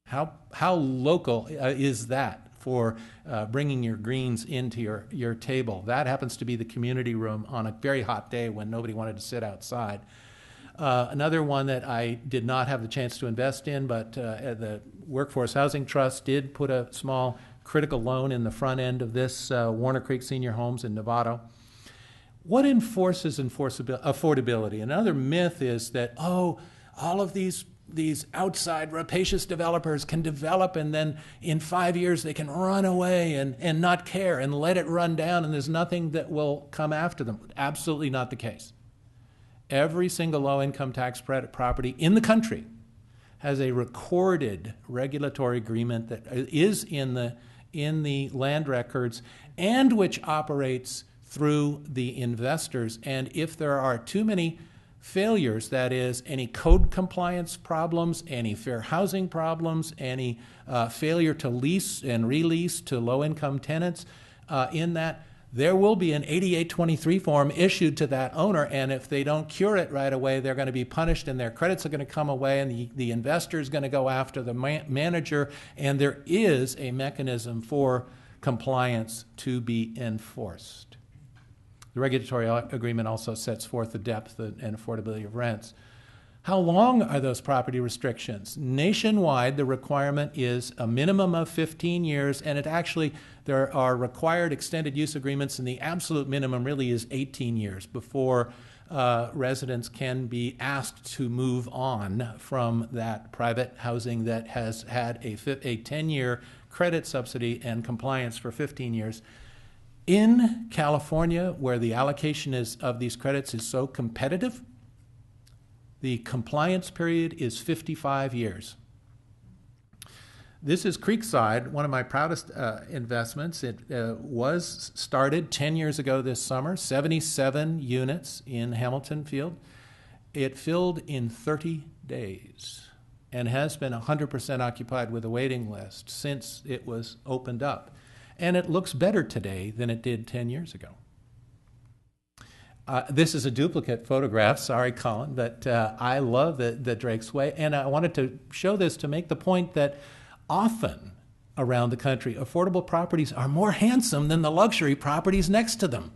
How local is that for bringing your greens into your table? That happens to be the community room on a very hot day when nobody wanted to sit outside. Another one that I did not have the chance to invest in, but the Workforce Housing Trust did put a small critical loan in the front end of this, Warner Creek Senior Homes in Novato. What enforces affordability? Another myth is that, all of these outside rapacious developers can develop and then in 5 years they can run away and not care and let it run down and there's nothing that will come after them. Absolutely not the case. Every single low-income tax credit property in the country has a recorded regulatory agreement that is in the land records and which operates through the investors. And if there are too many failures, that is, any code compliance problems, any fair housing problems, any failure to lease and release to low-income tenants, in that, there will be an 8823 form issued to that owner, and if they don't cure it right away, they're going to be punished and their credits are going to come away, and the investor is going to go after the manager, and there is a mechanism for compliance to be enforced. The regulatory agreement also sets forth the depth and affordability of rents. How long are those property restrictions? Nationwide, the requirement is a minimum of 15 years, and there are required extended use agreements, and the absolute minimum really is 18 years before residents can be asked to move on from that private housing that has had a 10-year credit subsidy and compliance for 15 years. In California, where the allocation of these credits is so competitive, the compliance period is 55 years. This is Creekside, one of my proudest investments. It was started 10 years ago this summer, 77 units in Hamilton Field. It filled in 30 days and has been 100% occupied with a waiting list since it was opened up. And it looks better today than it did 10 years ago. This is a duplicate photograph, sorry Colin, but I love the Drake's Way, and I wanted to show this to make the point that often around the country, affordable properties are more handsome than the luxury properties next to them.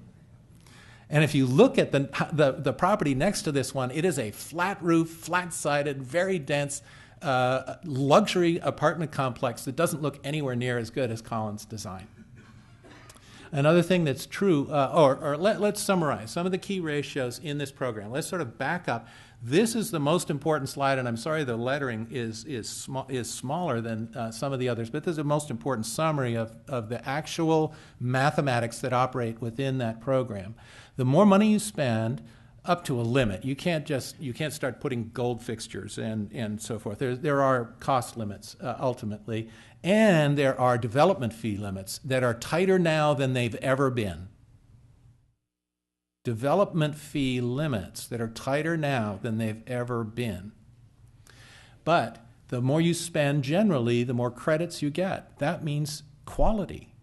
And if you look at the property next to this one, it is a flat roof, flat-sided, very dense luxury apartment complex that doesn't look anywhere near as good as Colin's design. Another thing that's true, let's summarize some of the key ratios in this program. Let's sort of back up. This is the most important slide, and I'm sorry the lettering is smaller than some of the others, but this is the most important summary of the actual mathematics that operate within that program. The more money you spend, up to a limit. You can't start putting gold fixtures and so forth. There are cost limits ultimately, and there are development fee limits that are tighter now than they've ever been. Development fee limits that are tighter now than they've ever been. But the more you spend generally, the more credits you get. That means quality.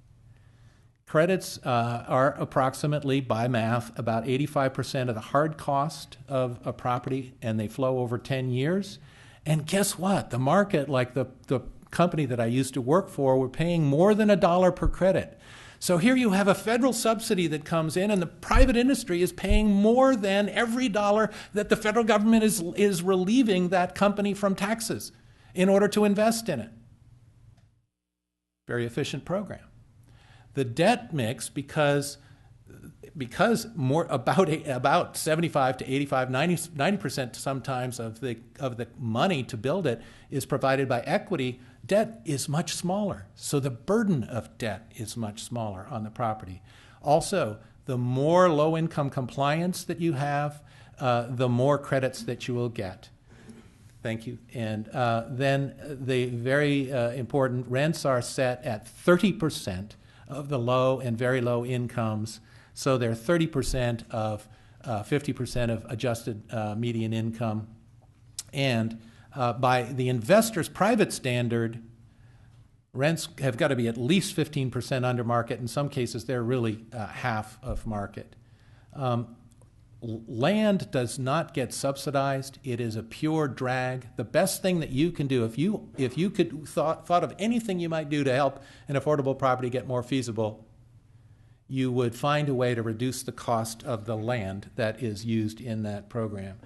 Credits are approximately, by math, about 85% of the hard cost of a property, and they flow over 10 years. And guess what? The market, like the company that I used to work for, were paying more than $1 per credit. So here you have a federal subsidy that comes in, and the private industry is paying more than every dollar that the federal government is relieving that company from taxes in order to invest in it. Very efficient program. The debt mix, because more about 75 to 85, 90% sometimes of the money to build it is provided by equity, debt is much smaller. So the burden of debt is much smaller on the property. Also, the more low-income compliance that you have, the more credits that you will get. Thank you. And then the very important rents are set at 30% of the low and very low incomes. So they're 30% of 50% of adjusted median income. And by the investor's private standard, rents have got to be at least 15% under market. In some cases, they're really half of market. Land does not get subsidized. It is a pure drag. The best thing that you can do, if you could thought of anything you might do to help an affordable property get more feasible, you would find a way to reduce the cost of the land that is used in that program.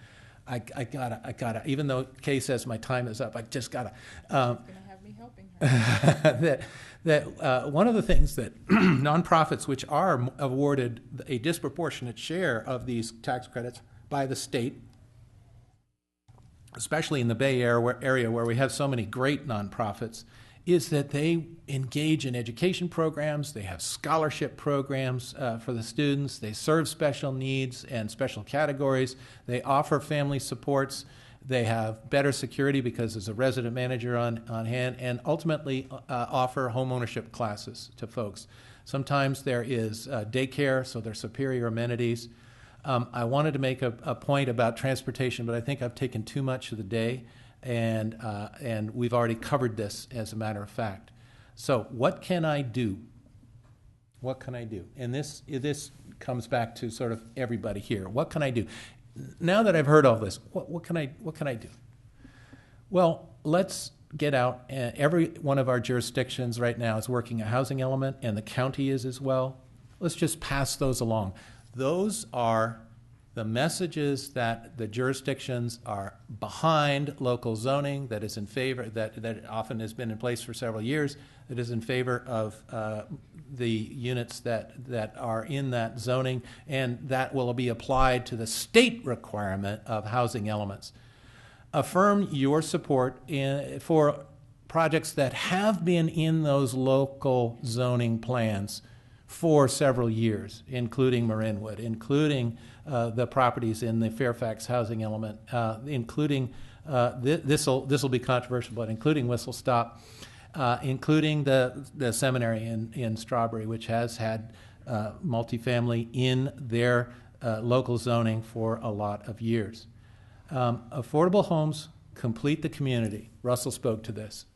I gotta, even though Kay says my time is up, I just gotta. Gonna have me helping her. that one of the things that nonprofits, which are awarded a disproportionate share of these tax credits by the state, especially in the Bay Area where we have so many great nonprofits, is that they engage in education programs, they have scholarship programs for the students, they serve special needs and special categories, they offer family supports. They have better security because there's a resident manager on hand, and ultimately offer home ownership classes to folks. Sometimes there is daycare, so there's superior amenities. I wanted to make a point about transportation, but I think I've taken too much of the day, and we've already covered this as a matter of fact. So what can I do? What can I do? And this comes back to sort of everybody here. What can I do? Now that I've heard all this, what can I do? Well, let's get out. Every one of our jurisdictions right now is working a housing element, and the county is as well. Let's just pass those along. Those are the messages that the jurisdictions are behind local zoning, that is in favor, that often has been in place for several years, that is in favor of the units that are in that zoning, and that will be applied to the state requirement of housing elements. Affirm your support for projects that have been in those local zoning plans for several years, including Marinwood, including the properties in the Fairfax housing element, including this will be controversial, but including Whistle Stop, including the seminary in Strawberry, which has had multifamily in their local zoning for a lot of years. Affordable homes complete the community. Russell spoke to this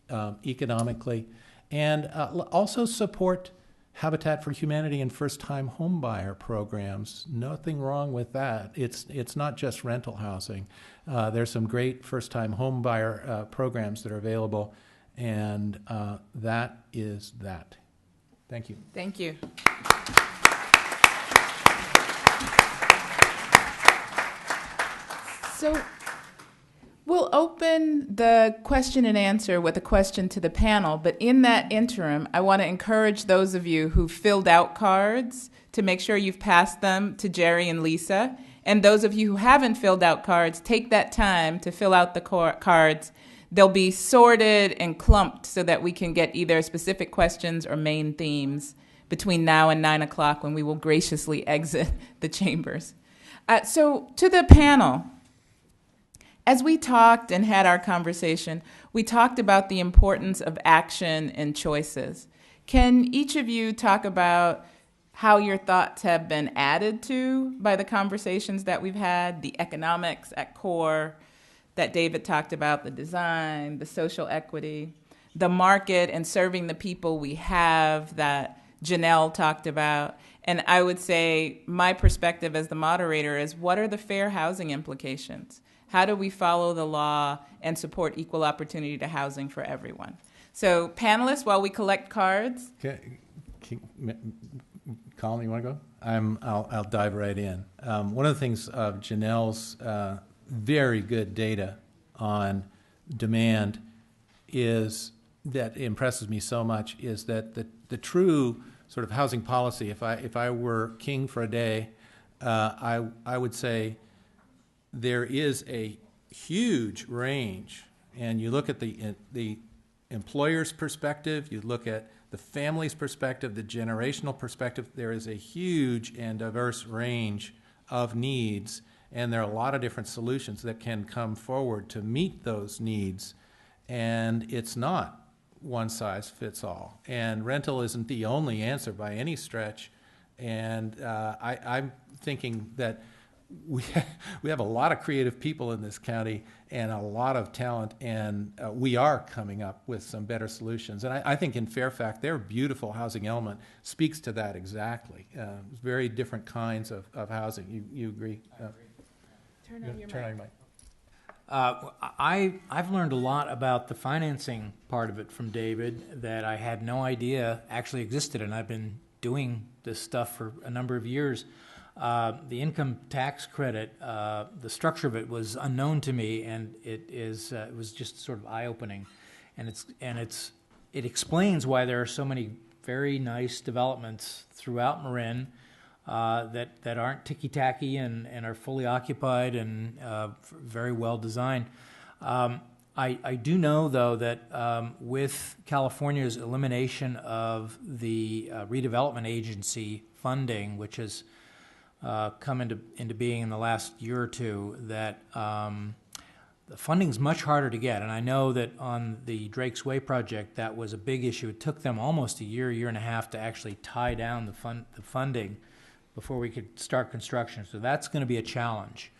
economically, and also support Habitat for Humanity and first-time homebuyer programs. Nothing wrong with that. It's not just rental housing. There's some great first-time homebuyer programs that are available, and that is that. Thank you. Thank you. So we'll open the question and answer with a question to the panel, but in that interim, I want to encourage those of you who filled out cards to make sure you've passed them to Jerry and Lisa. And those of you who haven't filled out cards, take that time to fill out the cards. They'll be sorted and clumped so that we can get either specific questions or main themes between now and 9 o'clock, when we will graciously exit the chambers. So to the panel, as we talked and had our conversation, we talked about the importance of action and choices. Can each of you talk about how your thoughts have been added to by the conversations that we've had, the economics at core that David talked about, the design, the social equity, the market and serving the people we have that Janelle talked about? And I would say my perspective as the moderator is, what are the fair housing implications? How do we follow the law and support equal opportunity to housing for everyone? So panelists, while we collect cards. Colin, you want to go? I'll dive right in. One of the things of Janelle's very good data on demand is that impresses me so much is that the true sort of housing policy, if I were king for a day, I would say there is a huge range, and you look at the employer's perspective, you look at the family's perspective, the generational perspective, there is a huge and diverse range of needs, and there are a lot of different solutions that can come forward to meet those needs, and it's not one size fits all. And rental isn't the only answer by any stretch, and I'm thinking that we have a lot of creative people in this county and a lot of talent, and we are coming up with some better solutions. And I think in Fairfax, their beautiful housing element speaks to that exactly. Very different kinds of housing. You agree? I agree. Turn on your mic. I've learned a lot about the financing part of it from David that I had no idea actually existed, and I've been doing this stuff for a number of years. The income tax credit, the structure of it was unknown to me, and it was just sort of eye-opening, and it explains why there are so many very nice developments throughout Marin that aren't ticky-tacky and are fully occupied and very well designed. I do know, though, that with California's elimination of the redevelopment agency funding, which has come into being in the last year or two, that the funding's much harder to get, and I know that on the Drake's Way project, that was a big issue. It took them almost a year and a half to actually tie down the funding before we could start construction. So that's going to be a challenge.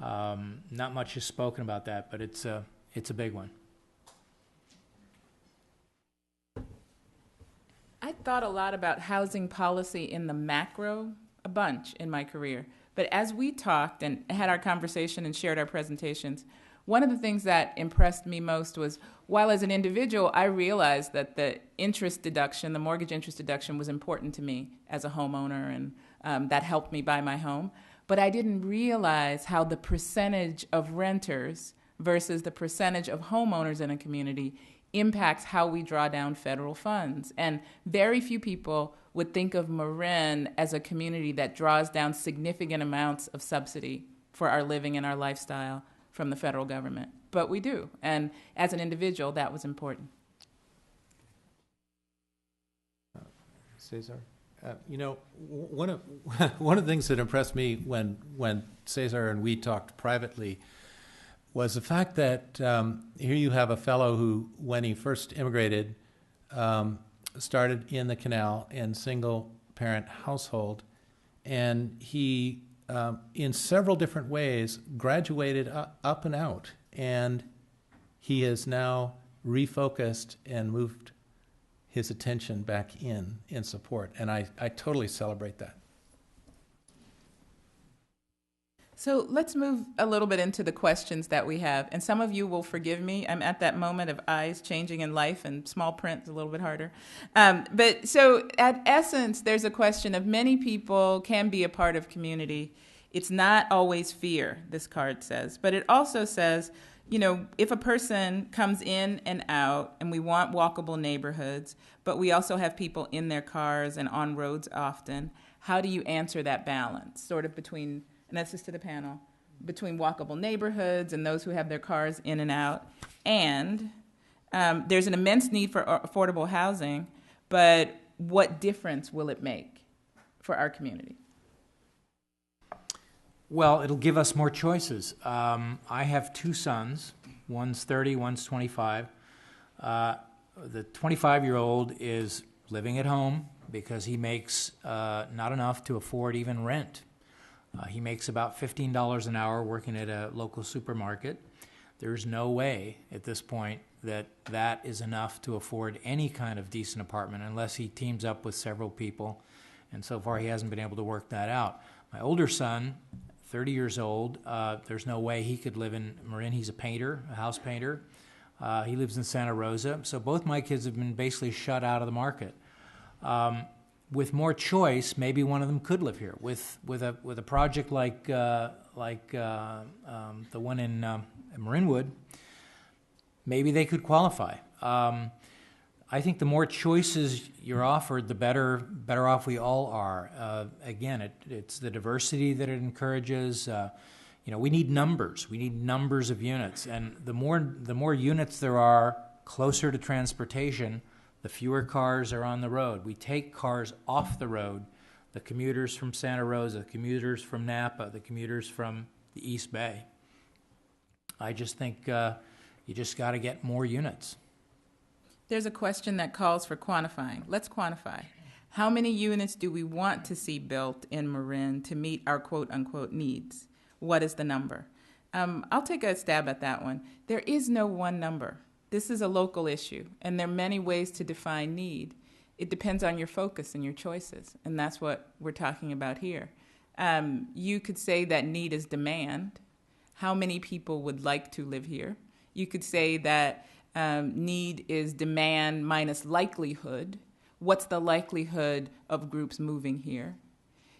Not much is spoken about that, but it's a big one. I thought a lot about housing policy in the macro, a bunch in my career. But as we talked and had our conversation and shared our presentations, one of the things that impressed me most was, while as an individual, I realized that the interest deduction, the mortgage interest deduction, was important to me as a homeowner, and that helped me buy my home. But I didn't realize how the percentage of renters versus the percentage of homeowners in a community impacts how we draw down federal funds. And very few people would think of Marin as a community that draws down significant amounts of subsidy for our living and our lifestyle from the federal government. But we do. And as an individual, that was important. Cesar? One of the things that impressed me when Cesar and we talked privately was the fact that here you have a fellow who, when he first immigrated, started in the canal in single-parent household, and he, in several different ways, graduated up and out, and he has now refocused and moved his attention back in support, and I totally celebrate that. So let's move a little bit into the questions that we have. And some of you will forgive me. I'm at that moment of eyes changing in life, and small print is a little bit harder. But so at essence, there's a question of many people can be a part of community. It's not always fear, this card says. But it also says, if a person comes in and out, and we want walkable neighborhoods, but we also have people in their cars and on roads often, how do you answer that balance, sort of between, and that's just to the panel, between walkable neighborhoods and those who have their cars in and out? And there's an immense need for affordable housing, but what difference will it make for our community? Well, it'll give us more choices. I have two sons. One's 30, one's 25. The 25-year-old is living at home because he makes not enough to afford even rent. He makes about $15 an hour working at a local supermarket. There's no way at this point that is enough to afford any kind of decent apartment unless he teams up with several people, and so far he hasn't been able to work that out. My older son, 30 years old, there's no way he could live in Marin. He's a painter, a house painter. He lives in Santa Rosa. So both my kids have been basically shut out of the market. With more choice, maybe one of them could live here. With a project like the one in Marinwood, maybe they could qualify. I think the more choices you're offered, the better off we all are. Again, it's the diversity that it encourages. We need numbers. We need numbers of units, and the more units there are closer to transportation, the fewer cars are on the road. We take cars off the road. The commuters from Santa Rosa, the commuters from Napa, the commuters from the East Bay. I just think you just got to get more units. There's a question that calls for quantifying. Let's quantify. How many units do we want to see built in Marin to meet our quote-unquote needs? What is the number? I'll take a stab at that one. There is no one number. This is a local issue, and there are many ways to define need. It depends on your focus and your choices, and that's what we're talking about here. You could say that need is demand. How many people would like to live here? You could say that need is demand minus likelihood. What's the likelihood of groups moving here?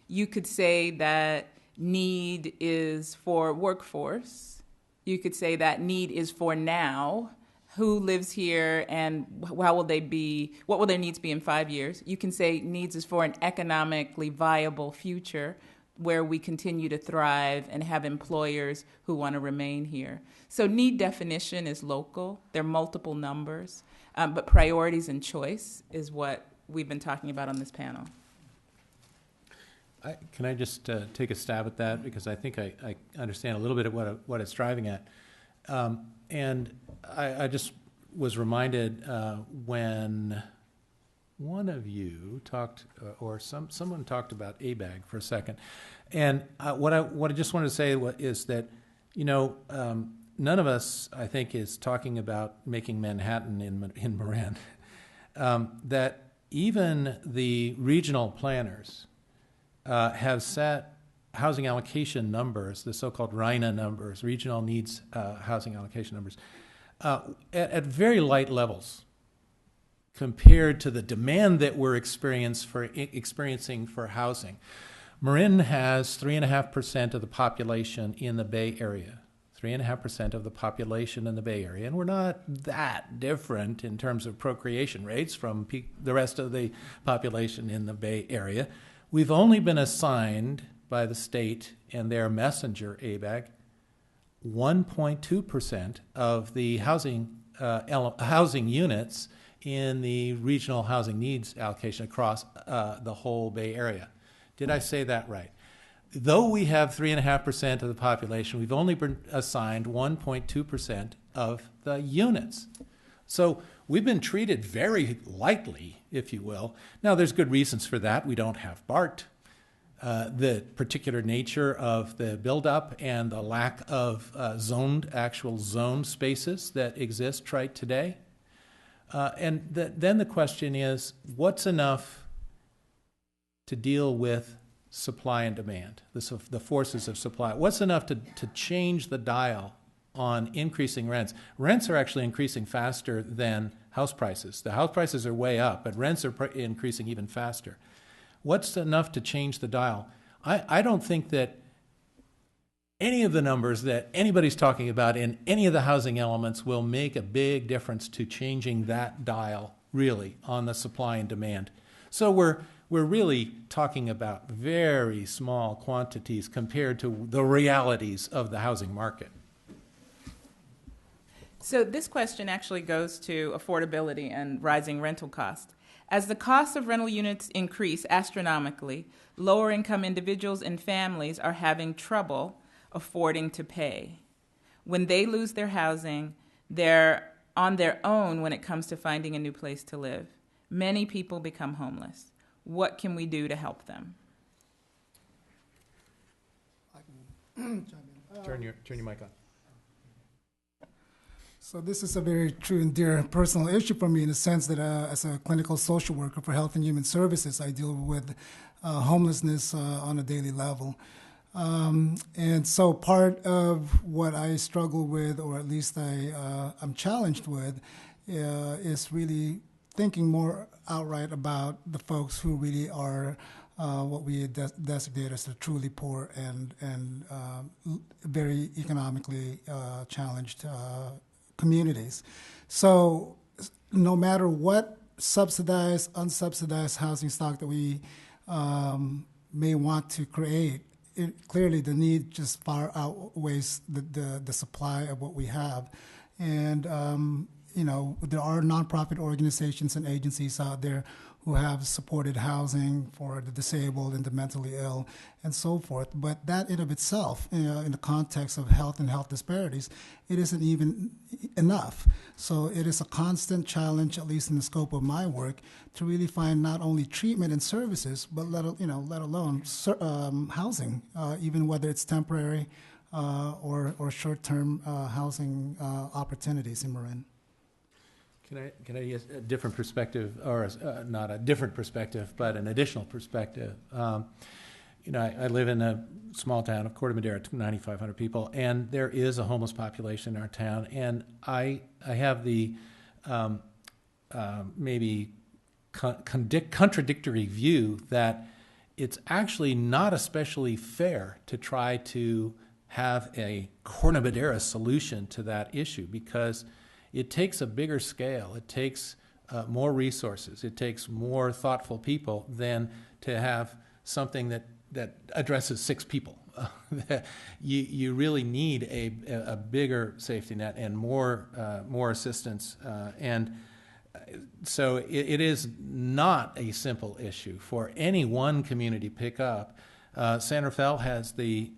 You could say that need is for workforce. You could say that need is for now. Who lives here and how will they be, what will their needs be in 5 years? You can say needs is for an economically viable future where we continue to thrive and have employers who want to remain here. So need definition is local. There are multiple numbers, but priorities and choice is what we've been talking about on this panel. Can I just take a stab at that? Because I think I understand a little bit of what it's driving at. And I just was reminded when one of you talked, or someone talked about ABAG for a second, and what I just wanted to say is that, you know, none of us, I think, is talking about making Manhattan in Marin. That even the regional planners have set housing allocation numbers, the so-called RHINA numbers, regional needs housing allocation numbers, at very light levels compared to the demand that we're experiencing for housing. Marin has 3.5% of the population in the Bay Area. 3.5% of the population in the Bay Area, and we're not that different in terms of procreation rates from the rest of the population in the Bay Area. We've only been assigned by the state and their messenger, ABAG, 1.2% of the housing units in the regional housing needs allocation across the whole Bay Area. Did I say that right? Though we have 3.5% of the population, we've only been assigned 1.2% of the units. So we've been treated very lightly, if you will. Now, there's good reasons for that. We don't have BART. The particular nature of the buildup and the lack of actual zoned spaces that exist right today. And then the question is, what's enough to deal with supply and demand, the forces of supply? What's enough to change the dial on increasing rents? Rents are actually increasing faster than house prices. The house prices are way up, but rents are increasing even faster. What's enough to change the dial? I don't think that any of the numbers that anybody's talking about in any of the housing elements will make a big difference to changing that dial, really, on the supply and demand. So we're really talking about very small quantities compared to the realities of the housing market. So this question actually goes to affordability and rising rental costs. As the cost of rental units increase astronomically, lower-income individuals and families are having trouble affording to pay. When they lose their housing, they're on their own when it comes to finding a new place to live. Many people become homeless. What can we do to help them? Turn your mic on. So this is a very true and dear personal issue for me in the sense that as a clinical social worker for Health and Human Services, I deal with homelessness on a daily level. And so part of what I struggle with, or at least I'm challenged with, is really thinking more outright about the folks who really are what we designate as the truly poor and very economically challenged communities. So no matter what subsidized, unsubsidized housing stock that we may want to create, clearly the need just far outweighs the supply of what we have. And you know, there are nonprofit organizations and agencies out there who have supported housing for the disabled and the mentally ill and so forth. But that in of itself, you know, in the context of health and health disparities, it isn't even enough. So it is a constant challenge, at least in the scope of my work, to really find not only treatment and services, but let alone housing, even whether it's temporary or short-term housing opportunities in Marin. Can I use a different perspective, or not a different perspective, but an additional perspective? You know, I live in a small town of Corte Madera, 9,500 people, and there is a homeless population in our town. And I have the maybe contradictory view that it's actually not especially fair to try to have a Corte Madera solution to that issue, because it takes a bigger scale. It takes more resources. It takes more thoughtful people than to have something that addresses 6 people. You really need a bigger safety net and more assistance. And so it is not a simple issue for any one community to pick up. San Rafael has the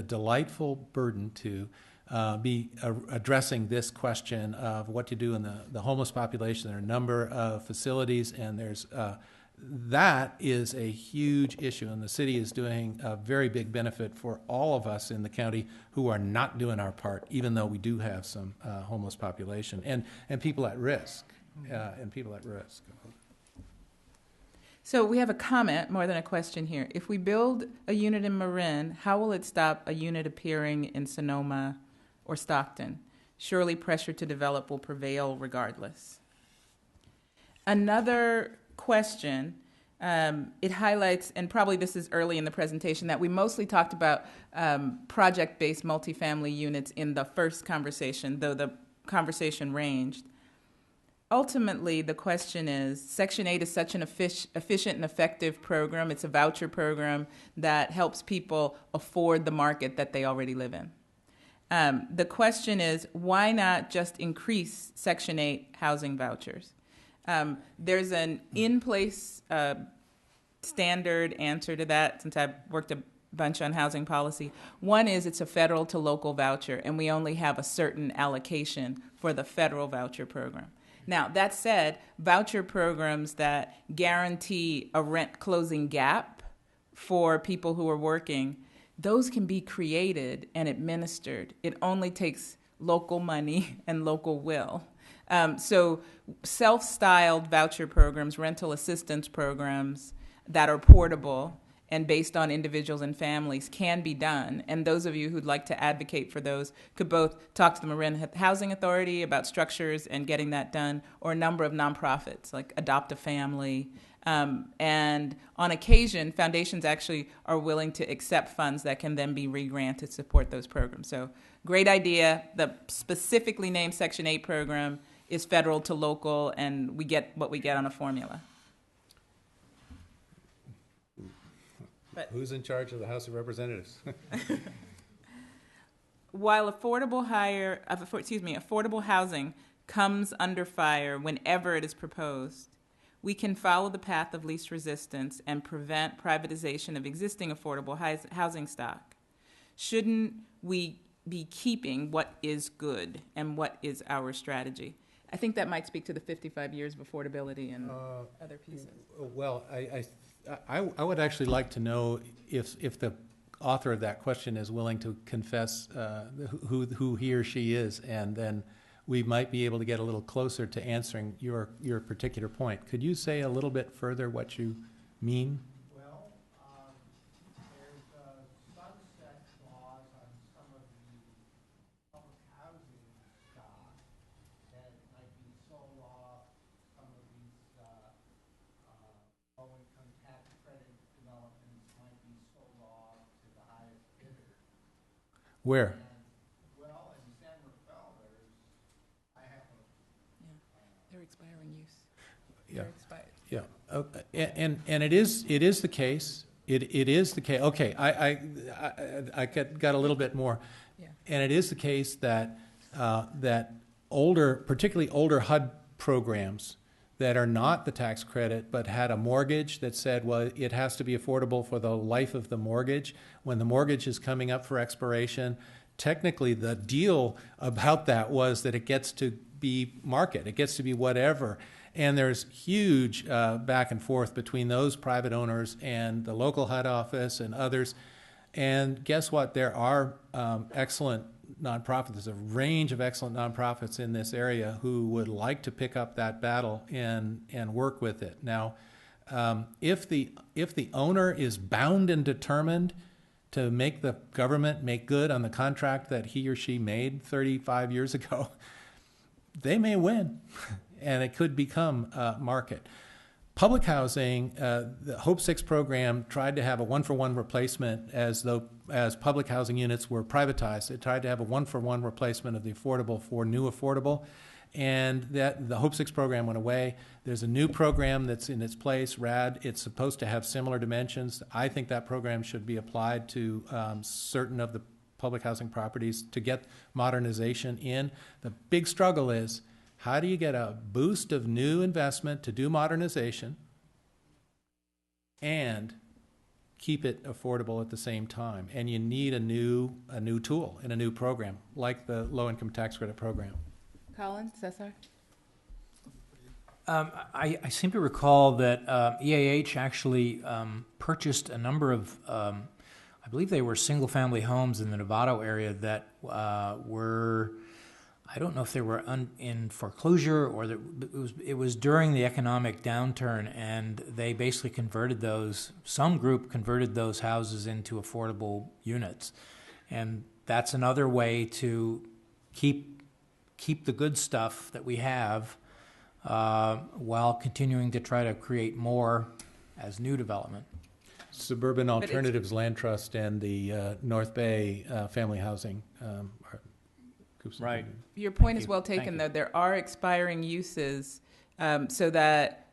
delightful burden to be addressing this question of what to do in the homeless population. There are a number of facilities, and there's that is a huge issue, and the city is doing a very big benefit for all of us in the county who are not doing our part, even though we do have some homeless population and people at risk, So we have a comment more than a question here. If we build a unit in Marin, how will it stop a unit appearing in Sonoma or Stockton? Surely pressure to develop will prevail regardless. Another question, it highlights, and probably this is early in the presentation, that we mostly talked about project-based multifamily units in the first conversation, though the conversation ranged. Ultimately, the question is, Section 8 is such an efficient and effective program. It's a voucher program that helps people afford the market that they already live in. The question is, why not just increase Section 8 housing vouchers? There's an in-place standard answer to that, since I've worked a bunch on housing policy. One is it's a federal to local voucher, and we only have a certain allocation for the federal voucher program. Now, that said, voucher programs that guarantee a rent closing gap for people who are working, those can be created and administered. It only takes local money and local will. So self-styled voucher programs, rental assistance programs that are portable and based on individuals and families can be done. And those of you who'd like to advocate for those could both talk to the Marin Housing Authority about structures and getting that done, or a number of nonprofits like Adopt a Family. And on occasion, foundations actually are willing to accept funds that can then be re-granted to support those programs. So great idea. The specifically named Section 8 program is federal to local, and we get what we get on a formula. But who's in charge of the House of Representatives? While affordable housing comes under fire whenever it is proposed, we can follow the path of least resistance and prevent privatization of existing affordable housing stock. Shouldn't we be keeping what is good, and what is our strategy? I think that might speak to the 55 years of affordability and other pieces. Well, I would actually like to know if the author of that question is willing to confess who he or she is, and then we might be able to get a little closer to answering your particular point. Could you say a little bit further what you mean? Well, there's a sunset clause on some of the public housing stock that might be sold off. Some of these low-income tax credit developments might be sold off to the highest bidder. Where? Well, in San Rafael, I have a... They're expiring use. Yeah. They're expired. Yeah. And it is the case. It is the case. Okay, I got a little bit more. Yeah. And it is the case that particularly older HUD programs that are not the tax credit but had a mortgage that said, well, it has to be affordable for the life of the mortgage. When the mortgage is coming up for expiration, technically the deal about that was that it gets to be market. It gets to be whatever. And there's huge back and forth between those private owners and the local HUD office and others. And guess what? There are excellent nonprofits. There's a range of excellent nonprofits in this area who would like to pick up that battle and work with it. Now, if the owner is bound and determined to make the government make good on the contract that he or she made 35 years ago, they may win, and it could become a market. Public housing, the Hope 6 program tried to have a one-for-one replacement as public housing units were privatized. It tried to have a one-for-one replacement of the affordable for new affordable, and that the Hope 6 program went away. There's a new program that's in its place, RAD. It's supposed to have similar dimensions. I think that program should be applied to certain of the public housing properties to get modernization in. The big struggle is, how do you get a boost of new investment to do modernization and keep it affordable at the same time. And you need a new tool and a new program, like the low-income tax credit program. Colin, Cesar? I seem to recall that EAH actually purchased a number of, I believe they were single-family homes in the Novato area that were, I don't know if they were in foreclosure or that it was during the economic downturn, and they basically converted those, some group converted those houses into affordable units. And that's another way to keep the good stuff that we have while continuing to try to create more as new development. Suburban Alternatives Land Trust and the North Bay Family Housing are groups. Right. Your point is well taken, though. There are expiring uses so that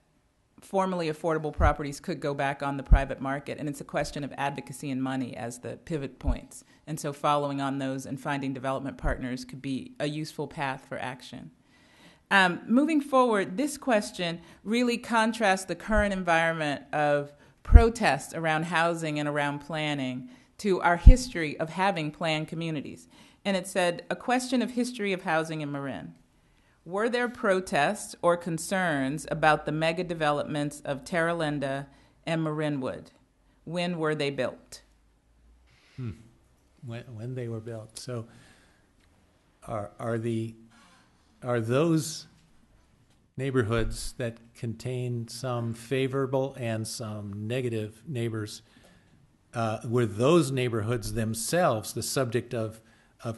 formerly affordable properties could go back on the private market, and it's a question of advocacy and money as the pivot points. And so following on those and finding development partners could be a useful path for action. Moving forward, this question really contrasts the current environment of protests around housing and around planning to our history of having planned communities. And it said, a question of history of housing in Marin. Were there protests or concerns about the mega developments of Terra Linda and Marinwood? When were they built? When they were built. So are those neighborhoods that contain some favorable and some negative neighbors, were those neighborhoods themselves the subject of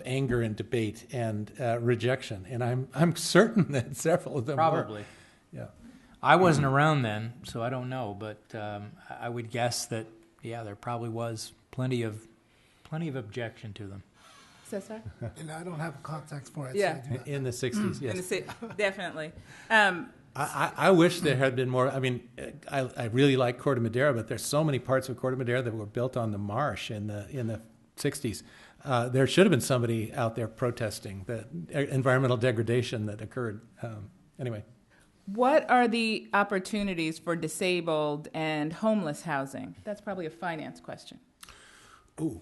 anger and debate and rejection? And I'm certain that several of them probably were. Yeah. I wasn't around then, so I don't know, but I would guess that there probably was plenty of objection to them. Cesar? And I don't have context for it. Yeah. So I do not. In the 60s, yes. Definitely. I wish there had been more. I mean, I really like Corte Madera, but there's so many parts of Corte Madera that were built on the marsh in the 60s. There should have been somebody out there protesting the environmental degradation that occurred. Anyway. What are the opportunities for disabled and homeless housing? That's probably a finance question. Ooh.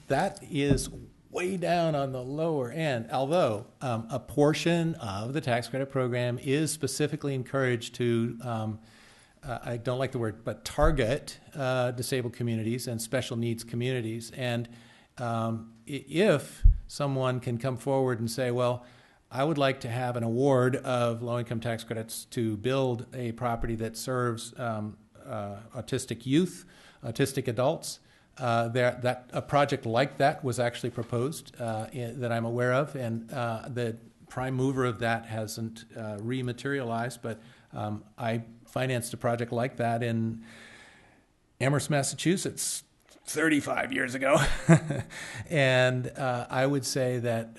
That is way down on the lower end, although a portion of the tax credit program is specifically encouraged to, I don't like the word, but target disabled communities and special needs communities. And if someone can come forward and say, well, I would like to have an award of low-income tax credits to build a property that serves autistic youth, autistic adults, that a project like that was actually proposed that I'm aware of, and the prime mover of that hasn't rematerialized, but I financed a project like that in Amherst, Massachusetts 35 years ago. And I would say that,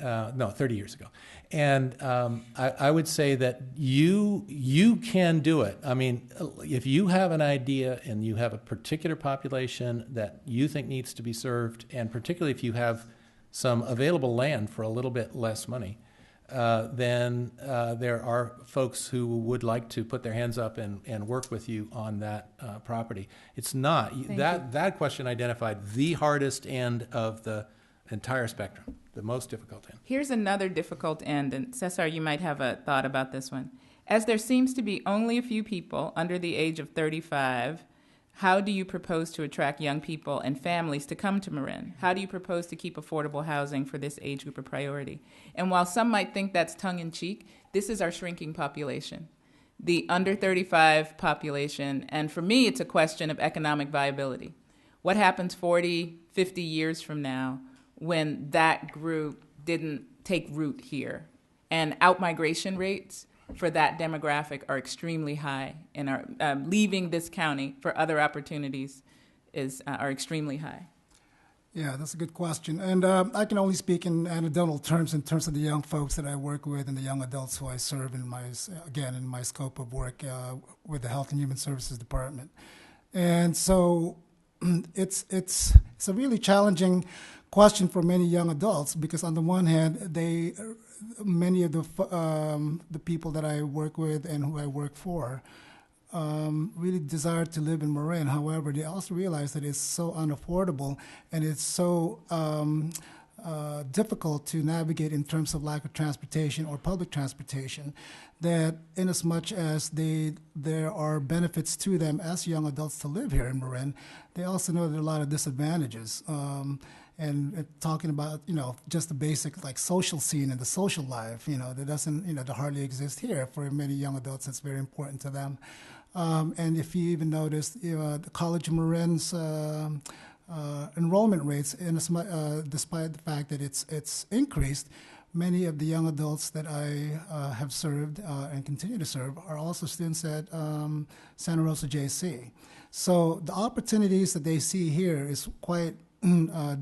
30 years ago. And I would say that you can do it. I mean, if you have an idea and you have a particular population that you think needs to be served, and particularly if you have some available land for a little bit less money, then there are folks who would like to put their hands up and work with you on that property. It's not, that question identified the hardest end of the entire spectrum, the most difficult end. Here's another difficult end, and Cesar, you might have a thought about this one. As there seems to be only a few people under the age of 35, how do you propose to attract young people and families to come to Marin? How do you propose to keep affordable housing for this age group a priority? And while some might think that's tongue-in-cheek, this is our shrinking population, the under 35 population. And for me, it's a question of economic viability. What happens 40, 50 years from now when that group didn't take root here? And outmigration rates for that demographic are extremely high, and are leaving this county for other opportunities are extremely high. Yeah, that's a good question. And I can only speak in anecdotal terms in terms of the young folks that I work with and the young adults who I serve in my scope of work with the Health and Human Services Department. And so it's a really challenging question for many young adults, because on the one hand, many of the people that I work with and who I work for really desire to live in Marin. However, they also realize that it's so unaffordable and it's so difficult to navigate in terms of lack of transportation or public transportation, that in as much as there are benefits to them as young adults to live here in Marin, they also know there are a lot of disadvantages. And talking about, just the basic like social scene and the social life, that doesn't, that hardly exist here. For many young adults, it's very important to them. And if you even notice, the College of Marin's enrollment rates, despite the fact that it's increased, many of the young adults that I have served and continue to serve are also students at Santa Rosa JC. So the opportunities that they see here is quite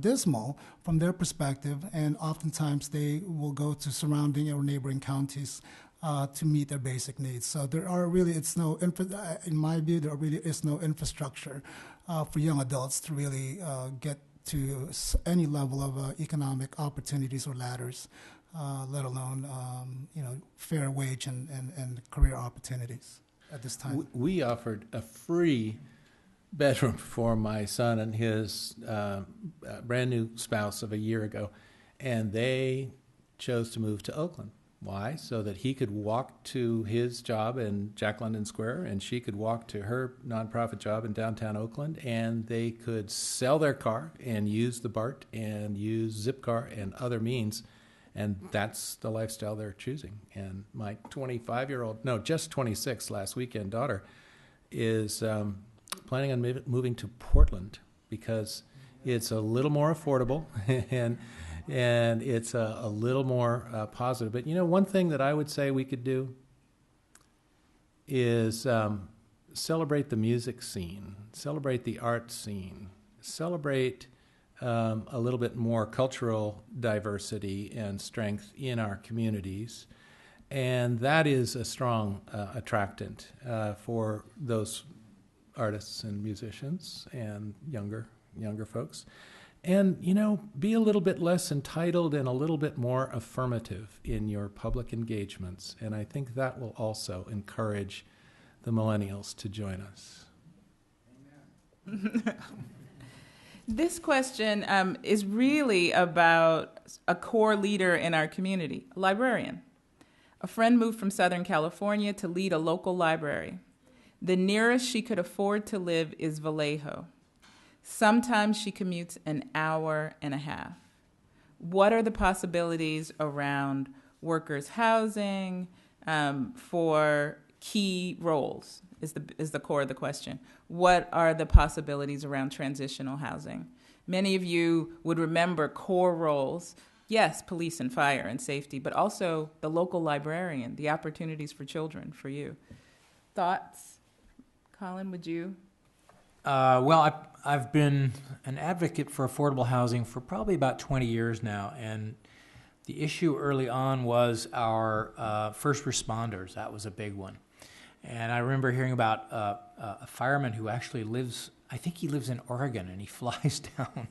dismal from their perspective, and oftentimes they will go to surrounding or neighboring counties to meet their basic needs. So there are really, in my view, there really is no infrastructure for young adults to really get to any level of economic opportunities or ladders, let alone fair wage and career opportunities at this time. We offered a free bedroom for my son and his brand new spouse of a year ago, and they chose to move to Oakland. Why? So that he could walk to his job in Jack London Square and she could walk to her nonprofit job in downtown Oakland, and they could sell their car and use the BART and use Zipcar and other means, and that's the lifestyle they're choosing. And my 25-year-old, no, just 26 last weekend daughter is planning on moving to Portland because it's a little more affordable and it's a little more positive. But one thing that I would say we could do is celebrate the music scene, celebrate the art scene, celebrate a little bit more cultural diversity and strength in our communities. And that is a strong attractant for those artists and musicians and younger folks. And, be a little bit less entitled and a little bit more affirmative in your public engagements. And I think that will also encourage the millennials to join us. Amen. This question is really about a core leader in our community, a librarian. A friend moved from Southern California to lead a local library. The nearest she could afford to live is Vallejo. Sometimes she commutes an hour and a half. What are the possibilities around workers' housing for key roles is the core of the question. What are the possibilities around transitional housing? Many of you would remember core roles. Yes, police and fire and safety, but also the local librarian, the opportunities for children, for you. Thoughts? Colin, would you? Well, I've been an advocate for affordable housing for probably about 20 years now, and the issue early on was our first responders. That was a big one. And I remember hearing about a fireman who actually lives, I think he lives in Oregon, and he flies down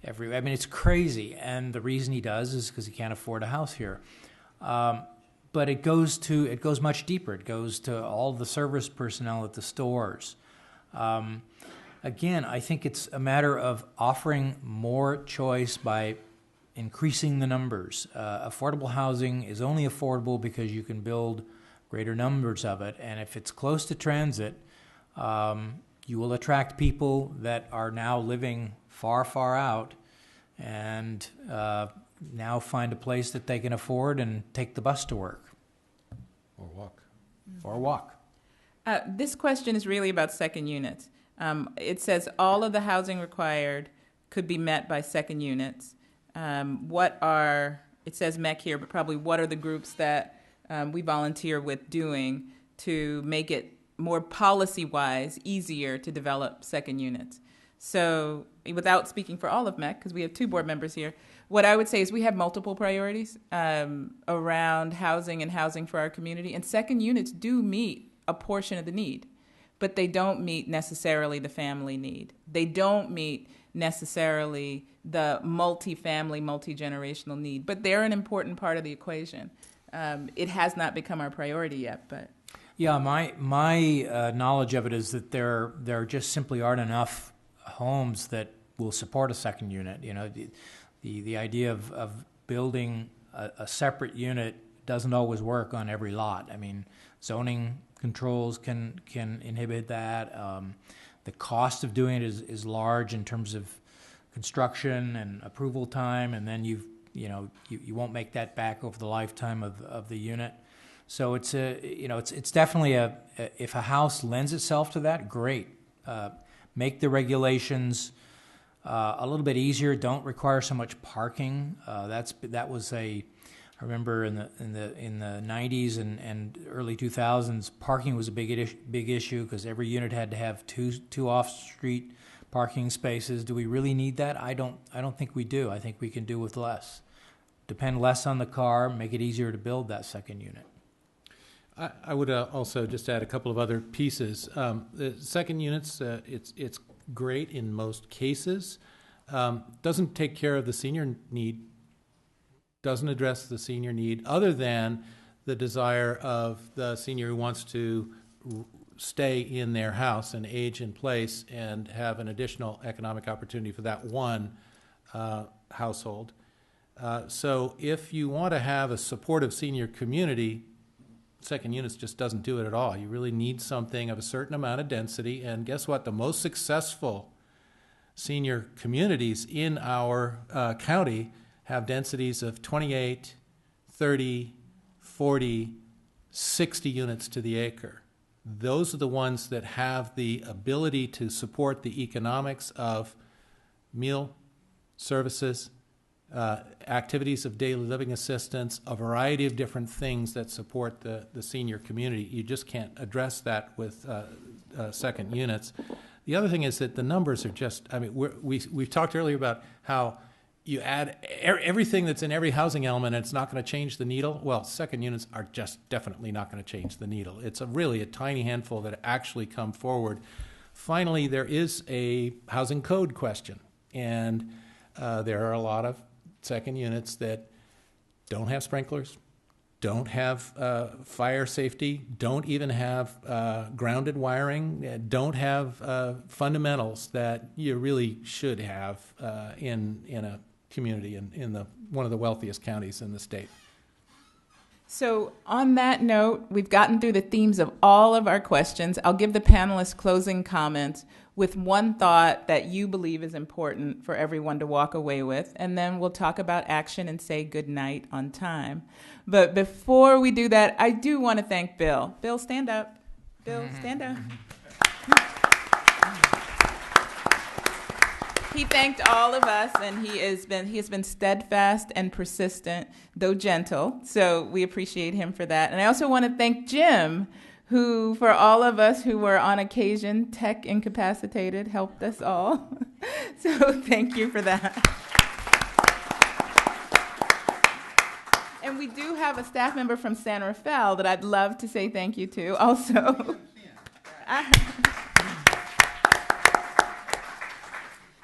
everywhere. I mean, it's crazy, and the reason he does is because he can't afford a house here. But it goes much deeper. It goes to all the service personnel at the stores. Again, I think it's a matter of offering more choice by increasing the numbers. Affordable housing is only affordable because you can build greater numbers of it, and if it's close to transit, you will attract people that are now living far, far out and now find a place that they can afford and take the bus to work. Or walk. Or walk. This question is really about second units. It says all of the housing required could be met by second units. It says MEC here, but probably what are the groups that we volunteer with doing to make it more policy-wise easier to develop second units? So without speaking for all of MEC, because we have 2 board members here, what I would say is we have multiple priorities around housing and housing for our community, and second units do meet a portion of the need, but they don't meet necessarily the family need. They don't meet necessarily the multi-family, multi-generational need, but they're an important part of the equation. It has not become our priority yet, but... Yeah, my knowledge of it is that there just simply aren't enough homes that will support a second unit. You know, the idea of building a separate unit doesn't always work on every lot. I mean, zoning controls can inhibit that. The cost of doing it is large in terms of construction and approval time, and then you won't make that back over the lifetime of the unit. So it's definitely if a house lends itself to that, great. Make the regulations a little bit easier. Don't require so much parking. I remember in the 90s and early 2000s, parking was a big issue because every unit had to have two off-street parking spaces. Do we really need that? I don't think we do. I think we can do with less. Depend less on the car, make it easier to build that second unit. I would also just add a couple of other pieces. The second units, it's great in most cases. Doesn't take care of the senior need, doesn't address the senior need, other than the desire of the senior who wants to stay in their house and age in place and have an additional economic opportunity for that one household. So if you want to have a supportive senior community, second units just doesn't do it at all. You really need something of a certain amount of density, and guess what? The most successful senior communities in our county have densities of 28, 30, 40, 60 units to the acre. Those are the ones that have the ability to support the economics of meal services, activities of daily living assistance, a variety of different things that support the senior community. You just can't address that with second units. The other thing is that the numbers are just, I mean, we've talked earlier about how you add everything that's in every housing element and it's not going to change the needle. Well, second units are just definitely not going to change the needle. It's really a tiny handful that actually come forward. Finally, there is a housing code question, and there are a lot of second units that don't have sprinklers, don't have fire safety, don't even have grounded wiring, don't have fundamentals that you really should have in a community in one of the wealthiest counties in the state. So on that note, we've gotten through the themes of all of our questions. I'll give the panelists closing comments with one thought that you believe is important for everyone to walk away with, and then we'll talk about action and say good night on time. But before we do that, I do want to thank Bill. Bill, stand up. Bill, stand up. He thanked all of us, and he has been steadfast and persistent, though gentle. So we appreciate him for that. And I also want to thank Jim, who, for all of us who were on occasion tech incapacitated, helped us all. So thank you for that. And we do have a staff member from San Rafael that I'd love to say thank you to also.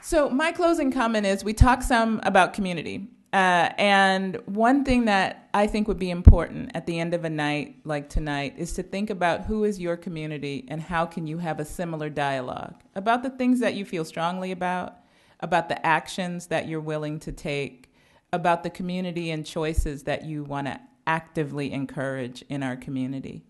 So my closing comment is we talk some about community. And one thing that I think would be important at the end of a night like tonight is to think about who is your community and how can you have a similar dialogue about the things that you feel strongly about the actions that you're willing to take, about the community and choices that you want to actively encourage in our community.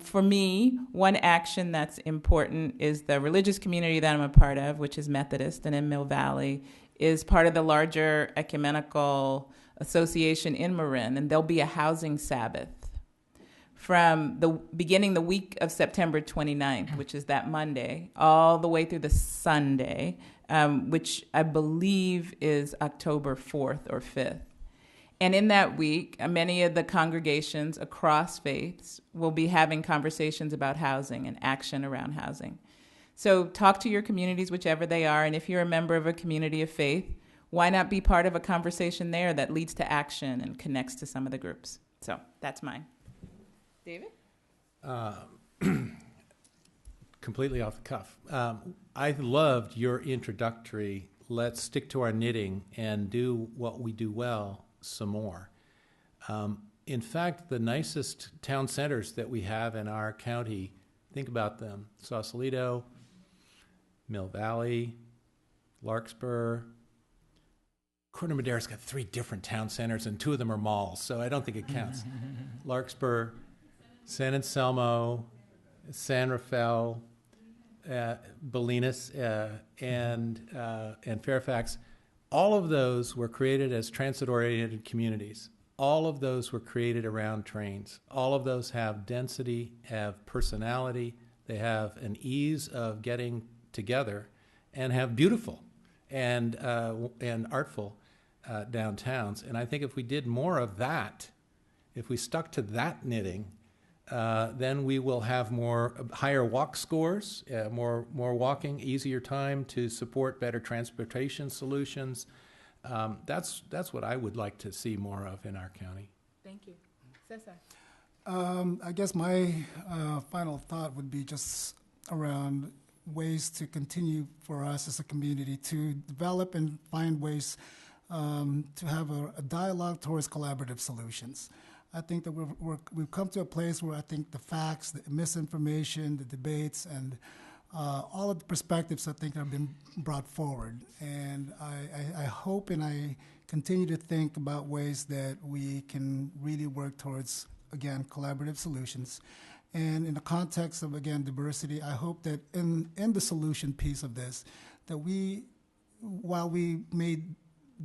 For me, one action that's important is the religious community that I'm a part of, which is Methodist and in Mill Valley, is part of the larger ecumenical association in Marin, and there'll be a housing Sabbath from beginning the week of September 29th, which is that Monday, all the way through the Sunday, which I believe is October 4th or 5th. And in that week, many of the congregations across faiths will be having conversations about housing and action around housing. So talk to your communities, whichever they are, and if you're a member of a community of faith, why not be part of a conversation there that leads to action and connects to some of the groups? So that's mine. David? Completely off the cuff. I loved your introductory, let's stick to our knitting and do what we do well some more. in fact, the nicest town centers that we have in our county, think about them: Sausalito, Mill Valley, Larkspur. Corte Madera's got 3 different town centers, and 2 of them are malls, so I don't think it counts. Larkspur, San Anselmo, San Rafael, Bolinas, and Fairfax. All of those were created as transit-oriented communities. All of those were created around trains. All of those have density, have personality, they have an ease of getting together, and have beautiful and artful downtowns. And I think if we did more of that, if we stuck to that knitting, then we will have higher walk scores, more walking, easier time to support better transportation solutions. That's what I would like to see more of in our county. Thank you. Cesar. I guess my final thought would be just around ways to continue for us as a community to develop and find ways to have a dialogue towards collaborative solutions. I think that we've come to a place where I think the facts, the misinformation, the debates, and all of the perspectives I think have been brought forward. And I hope and I continue to think about ways that we can really work towards, again, collaborative solutions. And in the context of, again, diversity, I hope that in the solution piece of this, that while we may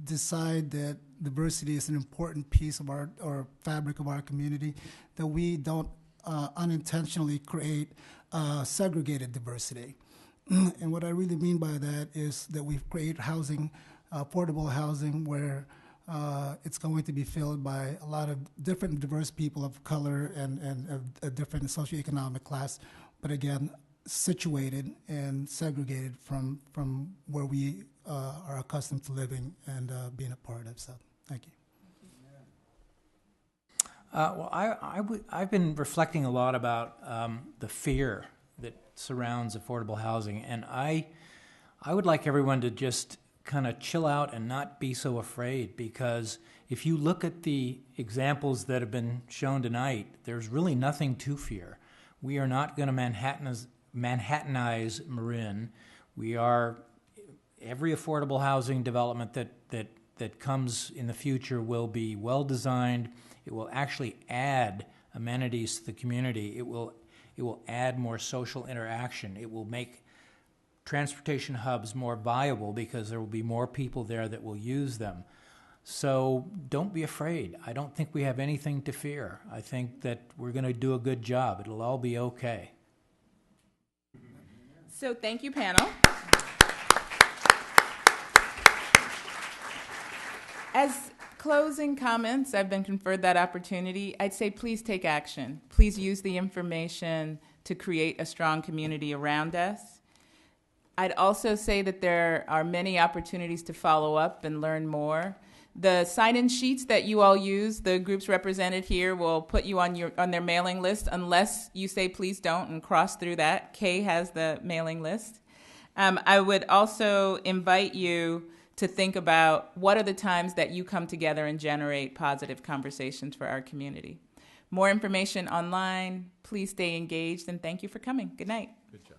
decide that diversity is an important piece of our fabric of our community, that we don't unintentionally create segregated diversity. And what I really mean by that is that we create housing, affordable housing, where it's going to be filled by a lot of different diverse people of color and a different socioeconomic class, but again, situated and segregated from where we are accustomed to living and being a part of. So, thank you. Well, I've been reflecting a lot about the fear that surrounds affordable housing, and I would like everyone to just kind of chill out and not be so afraid, because if you look at the examples that have been shown tonight, there's really nothing to fear. We are not going to Manhattanize Marin. Every affordable housing development that comes in the future will be well designed. It will actually add amenities to the community. It will add more social interaction. It will make transportation hubs more viable because there will be more people there that will use them. So don't be afraid. I don't think we have anything to fear. I think that we're going to do a good job. It'll all be okay. So thank you, panel. As closing comments, I've been conferred that opportunity. I'd say please take action. Please use the information to create a strong community around us. I'd also say that there are many opportunities to follow up and learn more. The sign-in sheets that you all use, the groups represented here will put you on their mailing list unless you say please don't and cross through that. Kay has the mailing list. I would also invite you to think about what are the times that you come together and generate positive conversations for our community. More information online. Please stay engaged, and thank you for coming. Good night. Good job.